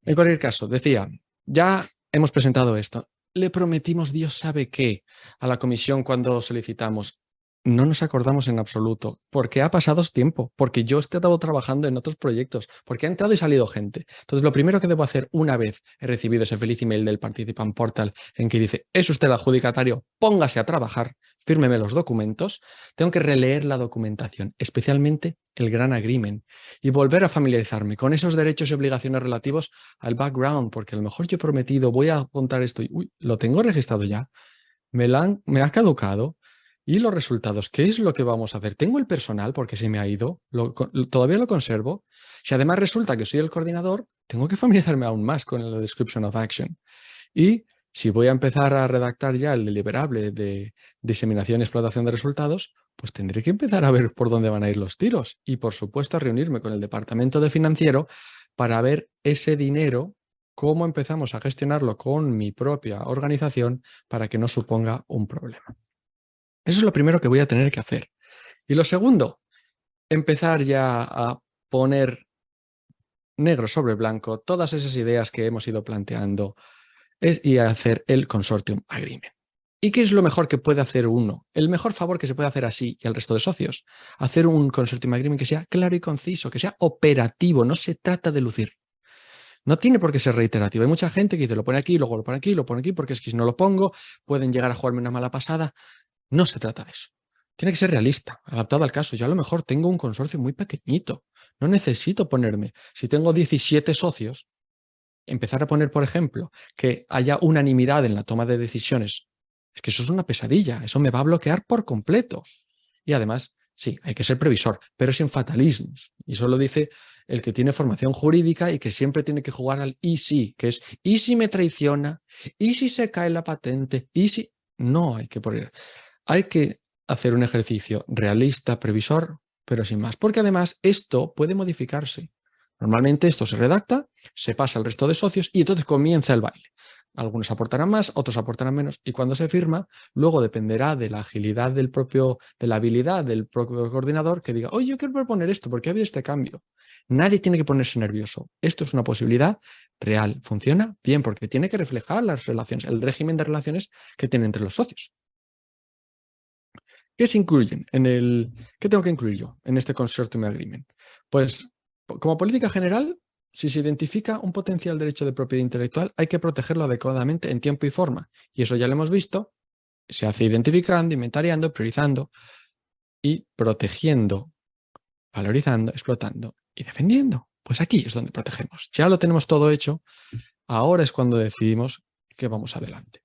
En cualquier caso, decía, ya hemos presentado esto. Le prometimos Dios sabe qué a la comisión cuando solicitamos. No nos acordamos en absoluto, porque ha pasado tiempo, porque yo he estado trabajando en otros proyectos, porque ha entrado y salido gente. Entonces, lo primero que debo hacer una vez he recibido ese feliz email del Participant Portal en que dice, es usted el adjudicatario, póngase a trabajar, fírmeme los documentos, tengo que releer la documentación, especialmente el Gran Agreement, y volver a familiarizarme con esos derechos y obligaciones relativos al background, porque a lo mejor yo he prometido, voy a apuntar esto y, uy, lo tengo registrado ya, me ha caducado. Y los resultados, ¿qué es lo que vamos a hacer? ¿Tengo el personal porque se me ha ido? ¿Todavía lo conservo? Si además resulta que soy el coordinador, tengo que familiarizarme aún más con la Description of Action. Y si voy a empezar a redactar ya el deliberable de diseminación y explotación de resultados, pues tendré que empezar a ver por dónde van a ir los tiros. Y por supuesto a reunirme con el departamento de financiero para ver ese dinero, cómo empezamos a gestionarlo con mi propia organización para que no suponga un problema. Eso es lo primero que voy a tener que hacer. Y lo segundo, empezar ya a poner negro sobre blanco todas esas ideas que hemos ido planteando y a hacer el Consortium Agreement. ¿Y qué es lo mejor que puede hacer uno? El mejor favor que se puede hacer así y al resto de socios. Hacer un Consortium Agreement que sea claro y conciso, que sea operativo, no se trata de lucir. No tiene por qué ser reiterativo. Hay mucha gente que dice, lo pone aquí, luego lo pone aquí, lo pone aquí, porque es que si no lo pongo, pueden llegar a jugarme una mala pasada. No se trata de eso. Tiene que ser realista, adaptado al caso. Yo a lo mejor tengo un consorcio muy pequeñito. No necesito ponerme. Si tengo 17 socios, empezar a poner, por ejemplo, que haya unanimidad en la toma de decisiones. Es que eso es una pesadilla. Eso me va a bloquear por completo. Y además, sí, hay que ser previsor, pero sin fatalismos. Y eso lo dice el que tiene formación jurídica y que siempre tiene que jugar al y si, que es y si me traiciona, y si se cae la patente, y si... No hay que poner... Hay que hacer un ejercicio realista, previsor, pero sin más, porque además esto puede modificarse. Normalmente esto se redacta, se pasa al resto de socios y entonces comienza el baile. Algunos aportarán más, otros aportarán menos y cuando se firma, luego dependerá de la agilidad de la habilidad del propio coordinador que diga, oye, yo quiero proponer esto porque ha habido este cambio. Nadie tiene que ponerse nervioso. Esto es una posibilidad real. Funciona bien porque tiene que reflejar las relaciones, el régimen de relaciones que tienen entre los socios. ¿Qué se incluyen ¿Qué tengo que incluir yo en este Consortium Agreement? Pues, como política general, si se identifica un potencial derecho de propiedad intelectual, hay que protegerlo adecuadamente en tiempo y forma. Y eso ya lo hemos visto. Se hace identificando, inventariando, priorizando y protegiendo, valorizando, explotando y defendiendo. Pues aquí es donde protegemos. Ya lo tenemos todo hecho. Ahora es cuando decidimos que vamos adelante.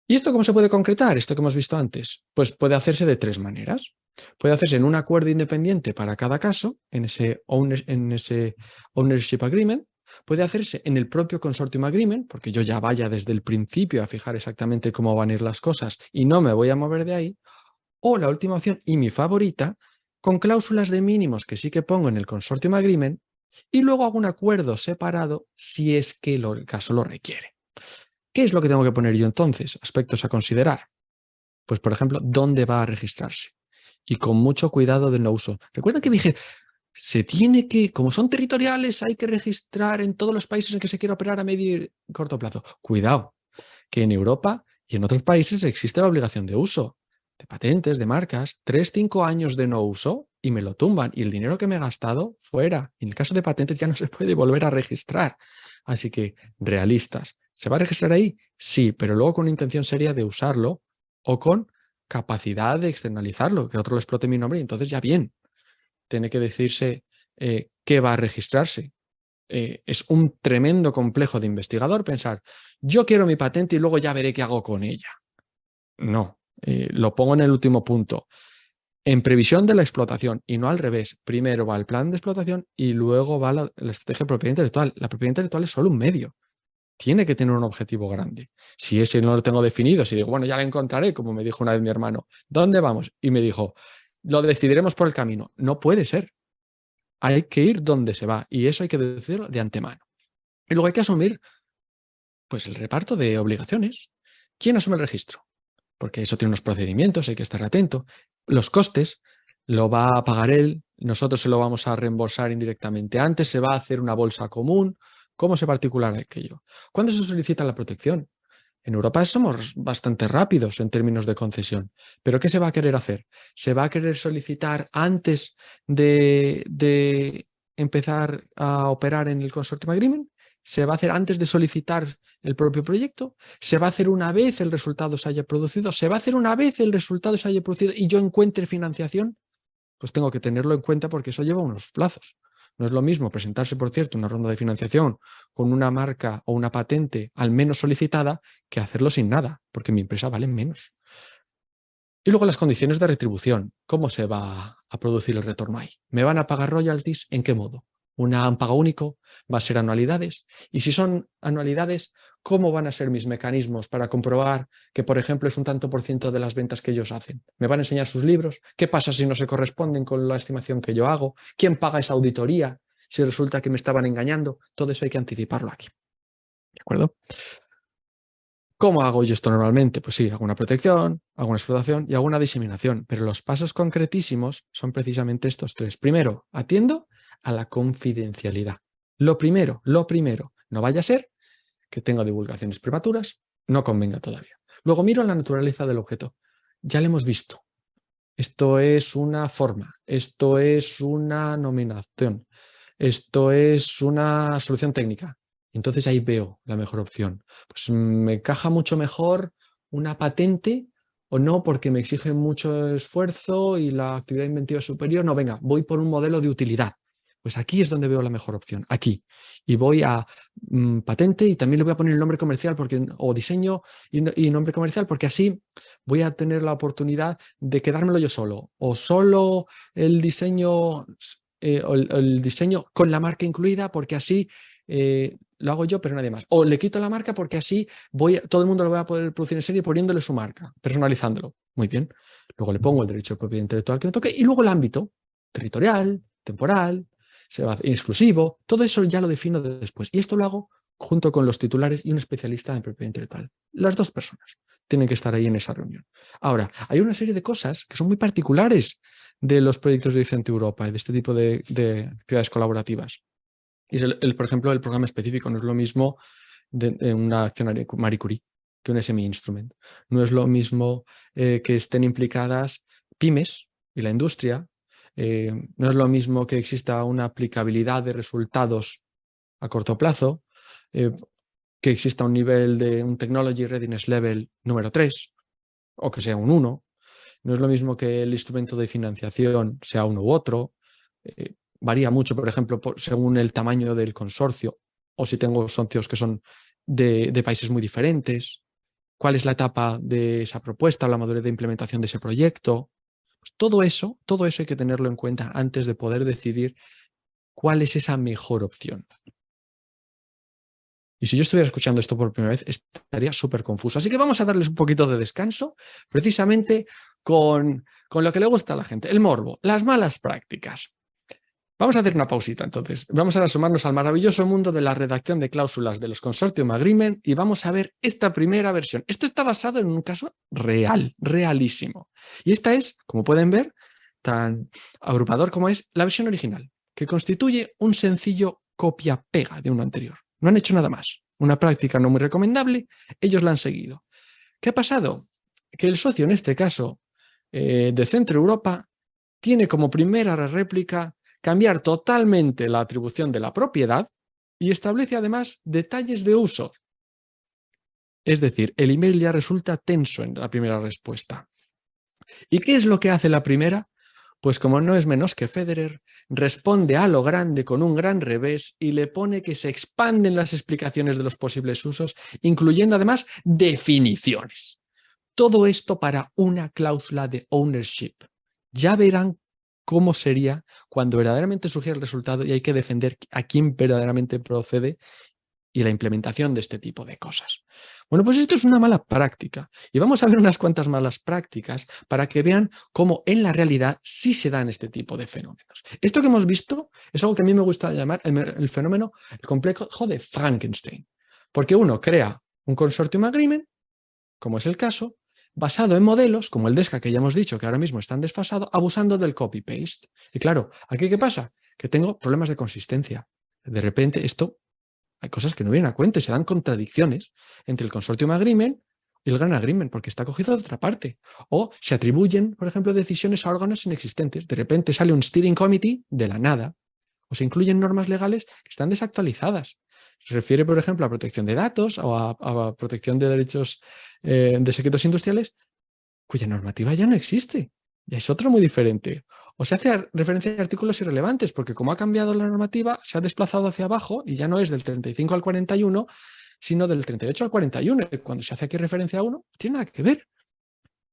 ¿Y esto cómo se puede concretar? Esto que hemos visto antes. Pues puede hacerse de tres maneras. Puede hacerse en un acuerdo independiente para cada caso, en ese Ownership Agreement. Puede hacerse en el propio Consortium Agreement, porque yo ya vaya desde el principio a fijar exactamente cómo van a ir las cosas y no me voy a mover de ahí. O la última opción, y mi favorita, con cláusulas de mínimos que sí que pongo en el Consortium Agreement y luego hago un acuerdo separado si es que el caso lo requiere. ¿Qué es lo que tengo que poner yo entonces? Aspectos a considerar. Pues, por ejemplo, ¿dónde va a registrarse? Y con mucho cuidado del no uso. Recuerden que dije, se tiene que, como son territoriales, hay que registrar en todos los países en que se quiera operar a medio y corto plazo. Cuidado, que en Europa y en otros países existe la obligación de uso, de patentes, de marcas, 3-5 años de no uso y me lo tumban. Y el dinero que me he gastado, fuera. Y en el caso de patentes ya no se puede volver a registrar. Así que, realistas. ¿Se va a registrar ahí? Sí, pero luego con intención seria de usarlo o con capacidad de externalizarlo, que otro lo explote mi nombre y entonces ya bien. Tiene que decirse qué va a registrarse. Es un tremendo complejo de investigador pensar, yo quiero mi patente y luego ya veré qué hago con ella. No, lo pongo en el último punto. En previsión de la explotación y no al revés. Primero va el plan de explotación y luego va la estrategia de propiedad intelectual. La propiedad intelectual es solo un medio. Tiene que tener un objetivo grande. Si ese no lo tengo definido, si digo, bueno, ya lo encontraré, como me dijo una vez mi hermano, ¿dónde vamos? Y me dijo, lo decidiremos por el camino. No puede ser. Hay que ir donde se va y eso hay que decirlo de antemano. Y luego hay que asumir pues, el reparto de obligaciones. ¿Quién asume el registro? Porque eso tiene unos procedimientos, hay que estar atento. Los costes lo va a pagar él, nosotros se lo vamos a reembolsar indirectamente. Antes se va a hacer una bolsa común. ¿Cómo se particular aquello? ¿Cuándo se solicita la protección? En Europa somos bastante rápidos en términos de concesión. ¿Pero qué se va a querer hacer? ¿Se va a querer solicitar antes de empezar a operar en el Consortium Agreement? ¿Se va a hacer antes de solicitar el propio proyecto? ¿Se va a hacer una vez el resultado se haya producido? ¿Se va a hacer una vez el resultado se haya producido y yo encuentre financiación? Pues tengo que tenerlo en cuenta porque eso lleva unos plazos. No es lo mismo presentarse, por cierto, una ronda de financiación con una marca o una patente al menos solicitada que hacerlo sin nada, porque mi empresa vale menos. Y luego las condiciones de retribución. ¿Cómo se va a producir el retorno ahí? ¿Me van a pagar royalties? ¿En qué modo? ¿Un pago único? ¿Va a ser anualidades? Y si son anualidades, ¿cómo van a ser mis mecanismos para comprobar que, por ejemplo, es un tanto por ciento de las ventas que ellos hacen? ¿Me van a enseñar sus libros? ¿Qué pasa si no se corresponden con la estimación que yo hago? ¿Quién paga esa auditoría? Si resulta que me estaban engañando, todo eso hay que anticiparlo aquí. ¿De acuerdo? ¿Cómo hago yo esto normalmente? Pues sí, hago una protección, hago una explotación y hago una diseminación, pero los pasos concretísimos son precisamente estos tres. Primero, atiendo a la confidencialidad. Lo primero, no vaya a ser que tenga divulgaciones prematuras, no convenga todavía. Luego miro la naturaleza del objeto. Ya lo hemos visto. Esto es una forma, esto es una nominación, esto es una solución técnica. Entonces ahí veo la mejor opción. Pues me encaja mucho mejor una patente o no porque me exige mucho esfuerzo y la actividad inventiva es superior. No, venga, voy por un modelo de utilidad. Pues aquí es donde veo la mejor opción, aquí. Y voy a patente y también le voy a poner el nombre comercial porque, o diseño y nombre comercial porque así voy a tener la oportunidad de quedármelo yo solo. O solo el diseño, el diseño con la marca incluida porque así lo hago yo pero nadie más. O le quito la marca porque así todo el mundo lo va a poder producir en serie poniéndole su marca, personalizándolo. Muy bien. Luego le pongo el derecho de propiedad intelectual que me toque y luego el ámbito territorial, temporal, se va a hacer exclusivo, todo eso ya lo defino después. Y esto lo hago junto con los titulares y un especialista en propiedad intelectual. Las dos personas tienen que estar ahí en esa reunión. Ahora, hay una serie de cosas que son muy particulares de los proyectos de Horizonte Europa y de este tipo de actividades colaborativas. Y es por ejemplo, el programa específico no es lo mismo de una acción Marie Curie que un SMI Instrument. No es lo mismo que estén implicadas pymes y la industria. No es lo mismo que exista una aplicabilidad de resultados a corto plazo, que exista un nivel de un Technology Readiness Level número 3 o que sea un 1. No es lo mismo que el instrumento de financiación sea uno u otro. Varía mucho, por ejemplo, según el tamaño del consorcio o si tengo socios que son de países muy diferentes. ¿Cuál es la etapa de esa propuesta o la madurez de implementación de ese proyecto? Pues todo eso hay que tenerlo en cuenta antes de poder decidir cuál es esa mejor opción. Y si yo estuviera escuchando esto por primera vez, estaría súper confuso. Así que vamos a darles un poquito de descanso, precisamente con lo que le gusta a la gente, el morbo, las malas prácticas. Vamos a hacer una pausita entonces. Vamos a asomarnos al maravilloso mundo de la redacción de cláusulas de los Consortium Agreement y vamos a ver esta primera versión. Esto está basado en un caso real, realísimo. Y esta es, como pueden ver, tan abrumador como es la versión original, que constituye un sencillo copia-pega de uno anterior. No han hecho nada más. Una práctica no muy recomendable, ellos la han seguido. ¿Qué ha pasado? Que el socio, en este caso, de Centro Europa, tiene como primera réplica cambiar totalmente la atribución de la propiedad y establece además detalles de uso. Es decir, el email ya resulta tenso en la primera respuesta. ¿Y qué es lo que hace la primera? Pues como no es menos que Federer, responde a lo grande con un gran revés y le pone que se expanden las explicaciones de los posibles usos, incluyendo además definiciones. Todo esto para una cláusula de ownership. Ya verán cómo sería cuando verdaderamente surge el resultado y hay que defender a quién verdaderamente procede y la implementación de este tipo de cosas. Bueno, pues esto es una mala práctica y vamos a ver unas cuantas malas prácticas para que vean cómo en la realidad sí se dan este tipo de fenómenos. Esto que hemos visto es algo que a mí me gusta llamar el fenómeno, el complejo de Frankenstein, porque uno crea un consortium agreement, como es el caso, basado en modelos como el DESCA, que ya hemos dicho que ahora mismo están desfasados, abusando del copy-paste. Y claro, ¿aquí qué pasa? Que tengo problemas de consistencia. De repente esto, hay cosas que no vienen a cuenta y se dan contradicciones entre el Consortium Agreement y el Gran Agreement, porque está cogido de otra parte. O se atribuyen, por ejemplo, decisiones a órganos inexistentes. De repente sale un Steering Committee de la nada. O se incluyen normas legales que están desactualizadas. Se refiere, por ejemplo, a protección de datos o a protección de derechos de secretos industriales, cuya normativa ya no existe. Ya es otra muy diferente. O se hace referencia a artículos irrelevantes, porque como ha cambiado la normativa, se ha desplazado hacia abajo y ya no es del 35 al 41, sino del 38 al 41. Y cuando se hace aquí referencia a uno, no tiene nada que ver.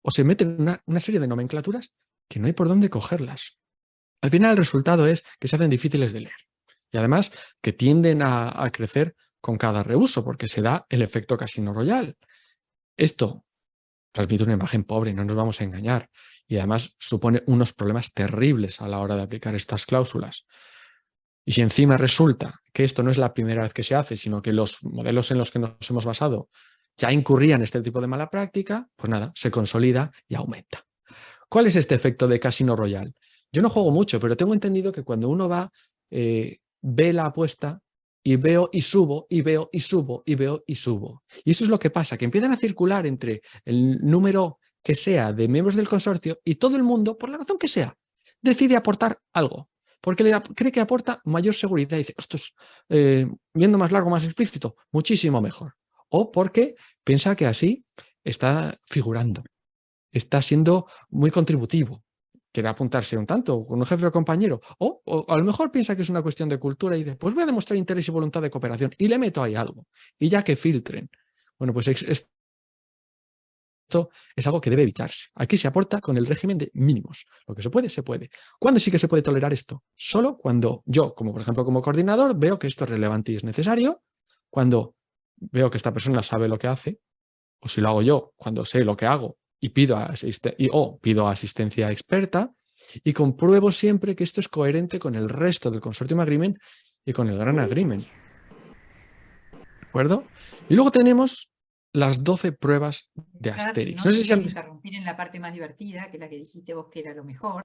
O se meten una serie de nomenclaturas que no hay por dónde cogerlas. Al final el resultado es que se hacen difíciles de leer. Y además que tienden a crecer con cada reuso, porque se da el efecto Casino Royale. Esto transmite una imagen pobre, no nos vamos a engañar. Y además supone unos problemas terribles a la hora de aplicar estas cláusulas. Y si encima resulta que esto no es la primera vez que se hace, sino que los modelos en los que nos hemos basado ya incurrían en este tipo de mala práctica, pues nada, se consolida y aumenta. ¿Cuál es este efecto de Casino Royale? Yo no juego mucho, pero tengo entendido que cuando uno va, ve la apuesta y veo y subo, y veo y subo, y veo y subo. Y eso es lo que pasa, que empiezan a circular entre el número que sea de miembros del consorcio y todo el mundo, por la razón que sea, decide aportar algo. Porque cree que aporta mayor seguridad y dice, esto es viendo más largo, más explícito, muchísimo mejor. O porque piensa que así está figurando, está siendo muy contributivo, quiere apuntarse un tanto con un jefe o compañero, o a lo mejor piensa que es una cuestión de cultura y dice, pues voy a demostrar interés y voluntad de cooperación y le meto ahí algo, y ya que filtren. Bueno, pues esto es algo que debe evitarse. Aquí se aporta con el régimen de mínimos. Lo que se puede, se puede. ¿Cuándo sí que se puede tolerar esto? Solo cuando yo, como por ejemplo como coordinador, veo que esto es relevante y es necesario, cuando veo que esta persona sabe lo que hace, o si lo hago yo, cuando sé lo que hago y pido asistencia experta y compruebo siempre que esto es coherente con el resto del Consortium Agreement y con el Gran Agreement. ¿De acuerdo? Y luego tenemos las 12 pruebas de Asterix. No sé si interrumpir en la parte más divertida, que es la que dijiste vos que era lo mejor.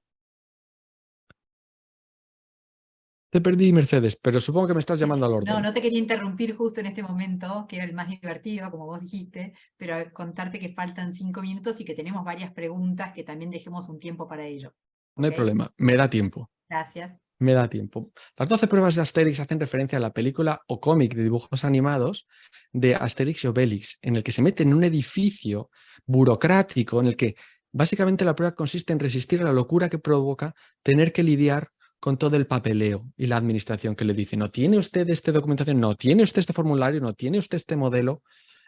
Te perdí, Mercedes, pero supongo que me estás llamando al orden. No te quería interrumpir justo en este momento, que era el más divertido, como vos dijiste, pero contarte que faltan 5 minutos y que tenemos varias preguntas que también dejemos un tiempo para ello. No hay problema, me da tiempo. Gracias. Me da tiempo. Las 12 pruebas de Asterix hacen referencia a la película o cómic de dibujos animados de Asterix y Obelix, en el que se mete en un edificio burocrático en el que básicamente la prueba consiste en resistir a la locura que provoca tener que lidiar con todo el papeleo y la administración que le dice, no tiene usted esta documentación, no tiene usted este formulario, no tiene usted este modelo.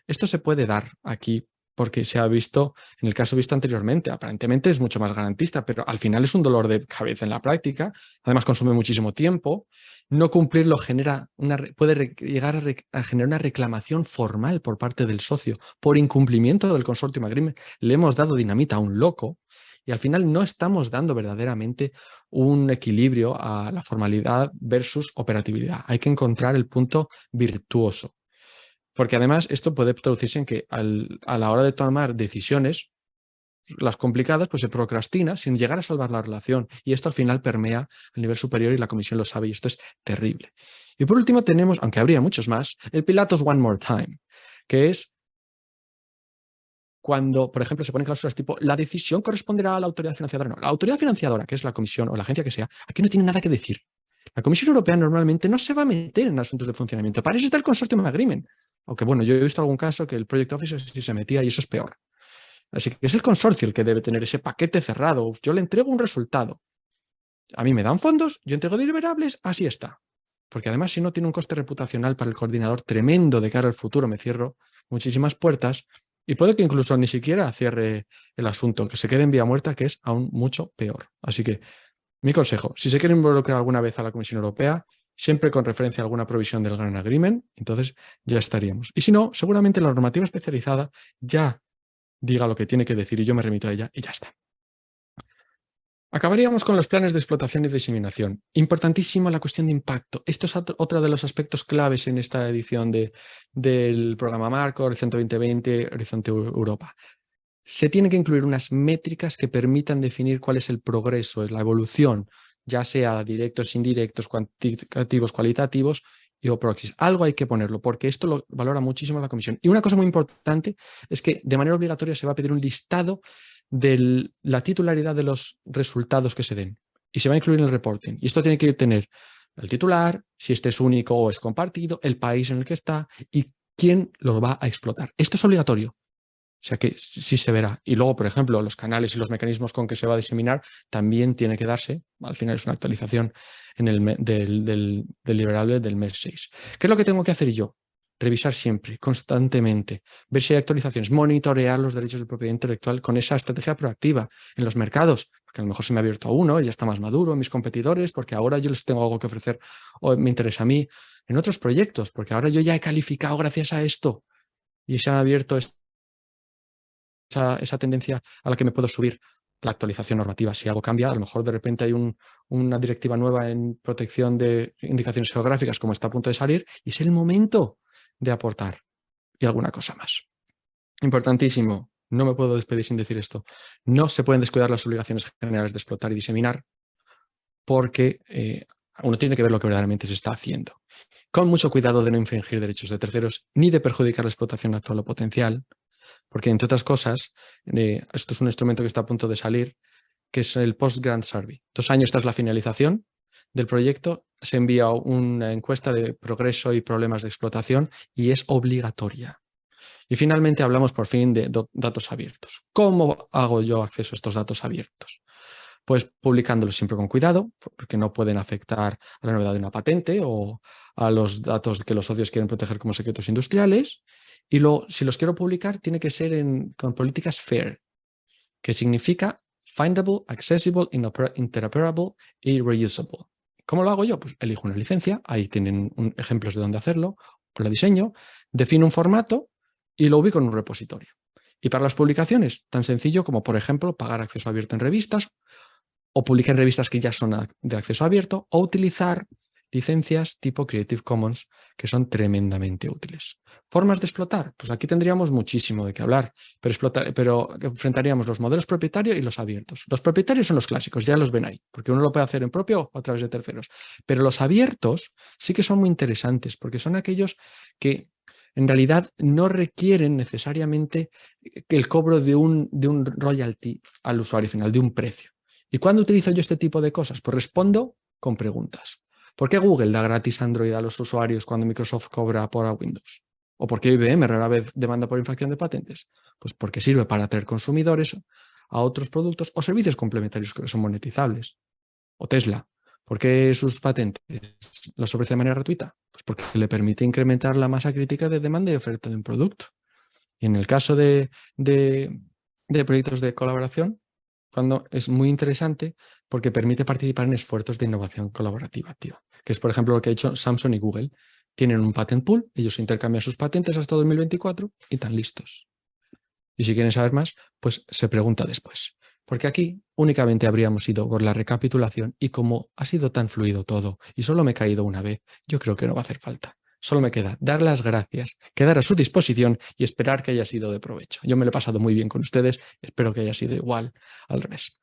Esto se puede dar aquí porque se ha visto, en el caso visto anteriormente, aparentemente es mucho más garantista, pero al final es un dolor de cabeza en la práctica, además consume muchísimo tiempo, no cumplirlo puede llegar a generar una reclamación formal por parte del socio por incumplimiento del consortium agreement. Le hemos dado dinamita a un loco y al final no estamos dando verdaderamente un equilibrio a la formalidad versus operatividad. Hay que encontrar el punto virtuoso. Porque además esto puede traducirse en que a la hora de tomar decisiones, las complicadas, pues se procrastina sin llegar a salvar la relación. Y esto al final permea al nivel superior y la comisión lo sabe y esto es terrible. Y por último tenemos, aunque habría muchos más, el Pilatos One More Time, que es cuando, por ejemplo, se ponen cláusulas tipo la decisión corresponderá a la autoridad financiadora. No, la autoridad financiadora, que es la comisión o la agencia que sea, aquí no tiene nada que decir. La Comisión Europea normalmente no se va a meter en asuntos de funcionamiento. Para eso está el Consortium Agreement. Aunque bueno, yo he visto algún caso que el Project Officer sí se metía y eso es peor. Así que es el consorcio el que debe tener ese paquete cerrado. Yo le entrego un resultado. A mí me dan fondos, yo entrego deliverables, así está. Porque además si no tiene un coste reputacional para el coordinador tremendo de cara al futuro, me cierro muchísimas puertas y puede que incluso ni siquiera cierre el asunto, que se quede en vía muerta, que es aún mucho peor. Así que mi consejo, si se quiere involucrar alguna vez a la Comisión Europea, siempre con referencia a alguna provisión del Gran Agreement, entonces ya estaríamos. Y si no, seguramente la normativa especializada ya diga lo que tiene que decir y yo me remito a ella y ya está. Acabaríamos con los planes de explotación y diseminación. Importantísimo la cuestión de impacto. Esto es otro de los aspectos claves en esta edición del programa Marco, Horizonte 2020, Horizonte Europa. Se tienen que incluir unas métricas que permitan definir cuál es el progreso, la evolución, ya sea directos, indirectos, cuantitativos, cualitativos o proxies. Algo hay que ponerlo, porque esto lo valora muchísimo la Comisión. Y una cosa muy importante es que de manera obligatoria se va a pedir un listado de la titularidad de los resultados que se den. Y se va a incluir en el reporting. Y esto tiene que tener el titular, si este es único o es compartido, el país en el que está y quién lo va a explotar. Esto es obligatorio. O sea que sí se verá. Y luego, por ejemplo, los canales y los mecanismos con que se va a diseminar también tiene que darse. Al final es una actualización en del deliberable del mes 6. ¿Qué es lo que tengo que hacer yo? Revisar siempre, constantemente, ver si hay actualizaciones, monitorear los derechos de propiedad intelectual con esa estrategia proactiva en los mercados, porque a lo mejor se me ha abierto a uno y ya está más maduro, en mis competidores, porque ahora yo les tengo algo que ofrecer o me interesa a mí, en otros proyectos, porque ahora yo ya he calificado gracias a esto y se han abierto esa tendencia a la que me puedo subir la actualización normativa. Si algo cambia, a lo mejor de repente hay una directiva nueva en protección de indicaciones geográficas como está a punto de salir y es el momento de aportar y alguna cosa más. Importantísimo, no me puedo despedir sin decir esto. No se pueden descuidar las obligaciones generales de explotar y diseminar porque uno tiene que ver lo que verdaderamente se está haciendo. Con mucho cuidado de no infringir derechos de terceros ni de perjudicar la explotación actual o potencial. Porque, entre otras cosas, esto es un instrumento que está a punto de salir, que es el Post-Grant Survey. 2 años tras la finalización del proyecto, se envía una encuesta de progreso y problemas de explotación y es obligatoria. Y finalmente hablamos por fin de datos abiertos. ¿Cómo hago yo acceso a estos datos abiertos? Pues publicándolos siempre con cuidado, porque no pueden afectar a la novedad de una patente o a los datos que los socios quieren proteger como secretos industriales. Y luego, si los quiero publicar, tiene que ser con políticas FAIR, que significa Findable, Accessible, Interoperable y Reusable. ¿Cómo lo hago yo? Pues elijo una licencia, ahí tienen ejemplos de dónde hacerlo, o la diseño, defino un formato y lo ubico en un repositorio. Y para las publicaciones, tan sencillo como, por ejemplo, pagar acceso abierto en revistas o publicar en revistas que ya son de acceso abierto o utilizar licencias tipo Creative Commons que son tremendamente útiles. ¿Formas de explotar? Pues aquí tendríamos muchísimo de qué hablar, pero enfrentaríamos los modelos propietarios y los abiertos. Los propietarios son los clásicos, ya los ven ahí, porque uno lo puede hacer en propio o a través de terceros. Pero los abiertos sí que son muy interesantes, porque son aquellos que en realidad no requieren necesariamente el cobro de un royalty al usuario final, de un precio. ¿Y cuándo utilizo yo este tipo de cosas? Pues respondo con preguntas. ¿Por qué Google da gratis Android a los usuarios cuando Microsoft cobra por Windows? ¿O por qué IBM rara vez demanda por infracción de patentes? Pues porque sirve para atraer consumidores a otros productos o servicios complementarios que son monetizables. O Tesla, ¿por qué sus patentes las ofrece de manera gratuita? Pues porque le permite incrementar la masa crítica de demanda y oferta de un producto. Y en el caso de proyectos de colaboración, es muy interesante porque permite participar en esfuerzos de innovación colaborativa, tío. Que es, por ejemplo, lo que ha hecho Samsung y Google. Tienen un patent pool, ellos intercambian sus patentes hasta 2024 y están listos. Y si quieren saber más, pues se pregunta después. Porque aquí únicamente habríamos ido por la recapitulación y como ha sido tan fluido todo y solo me he caído una vez, yo creo que no va a hacer falta. Solo me queda dar las gracias, quedar a su disposición y esperar que haya sido de provecho. Yo me lo he pasado muy bien con ustedes, espero que haya sido igual al revés.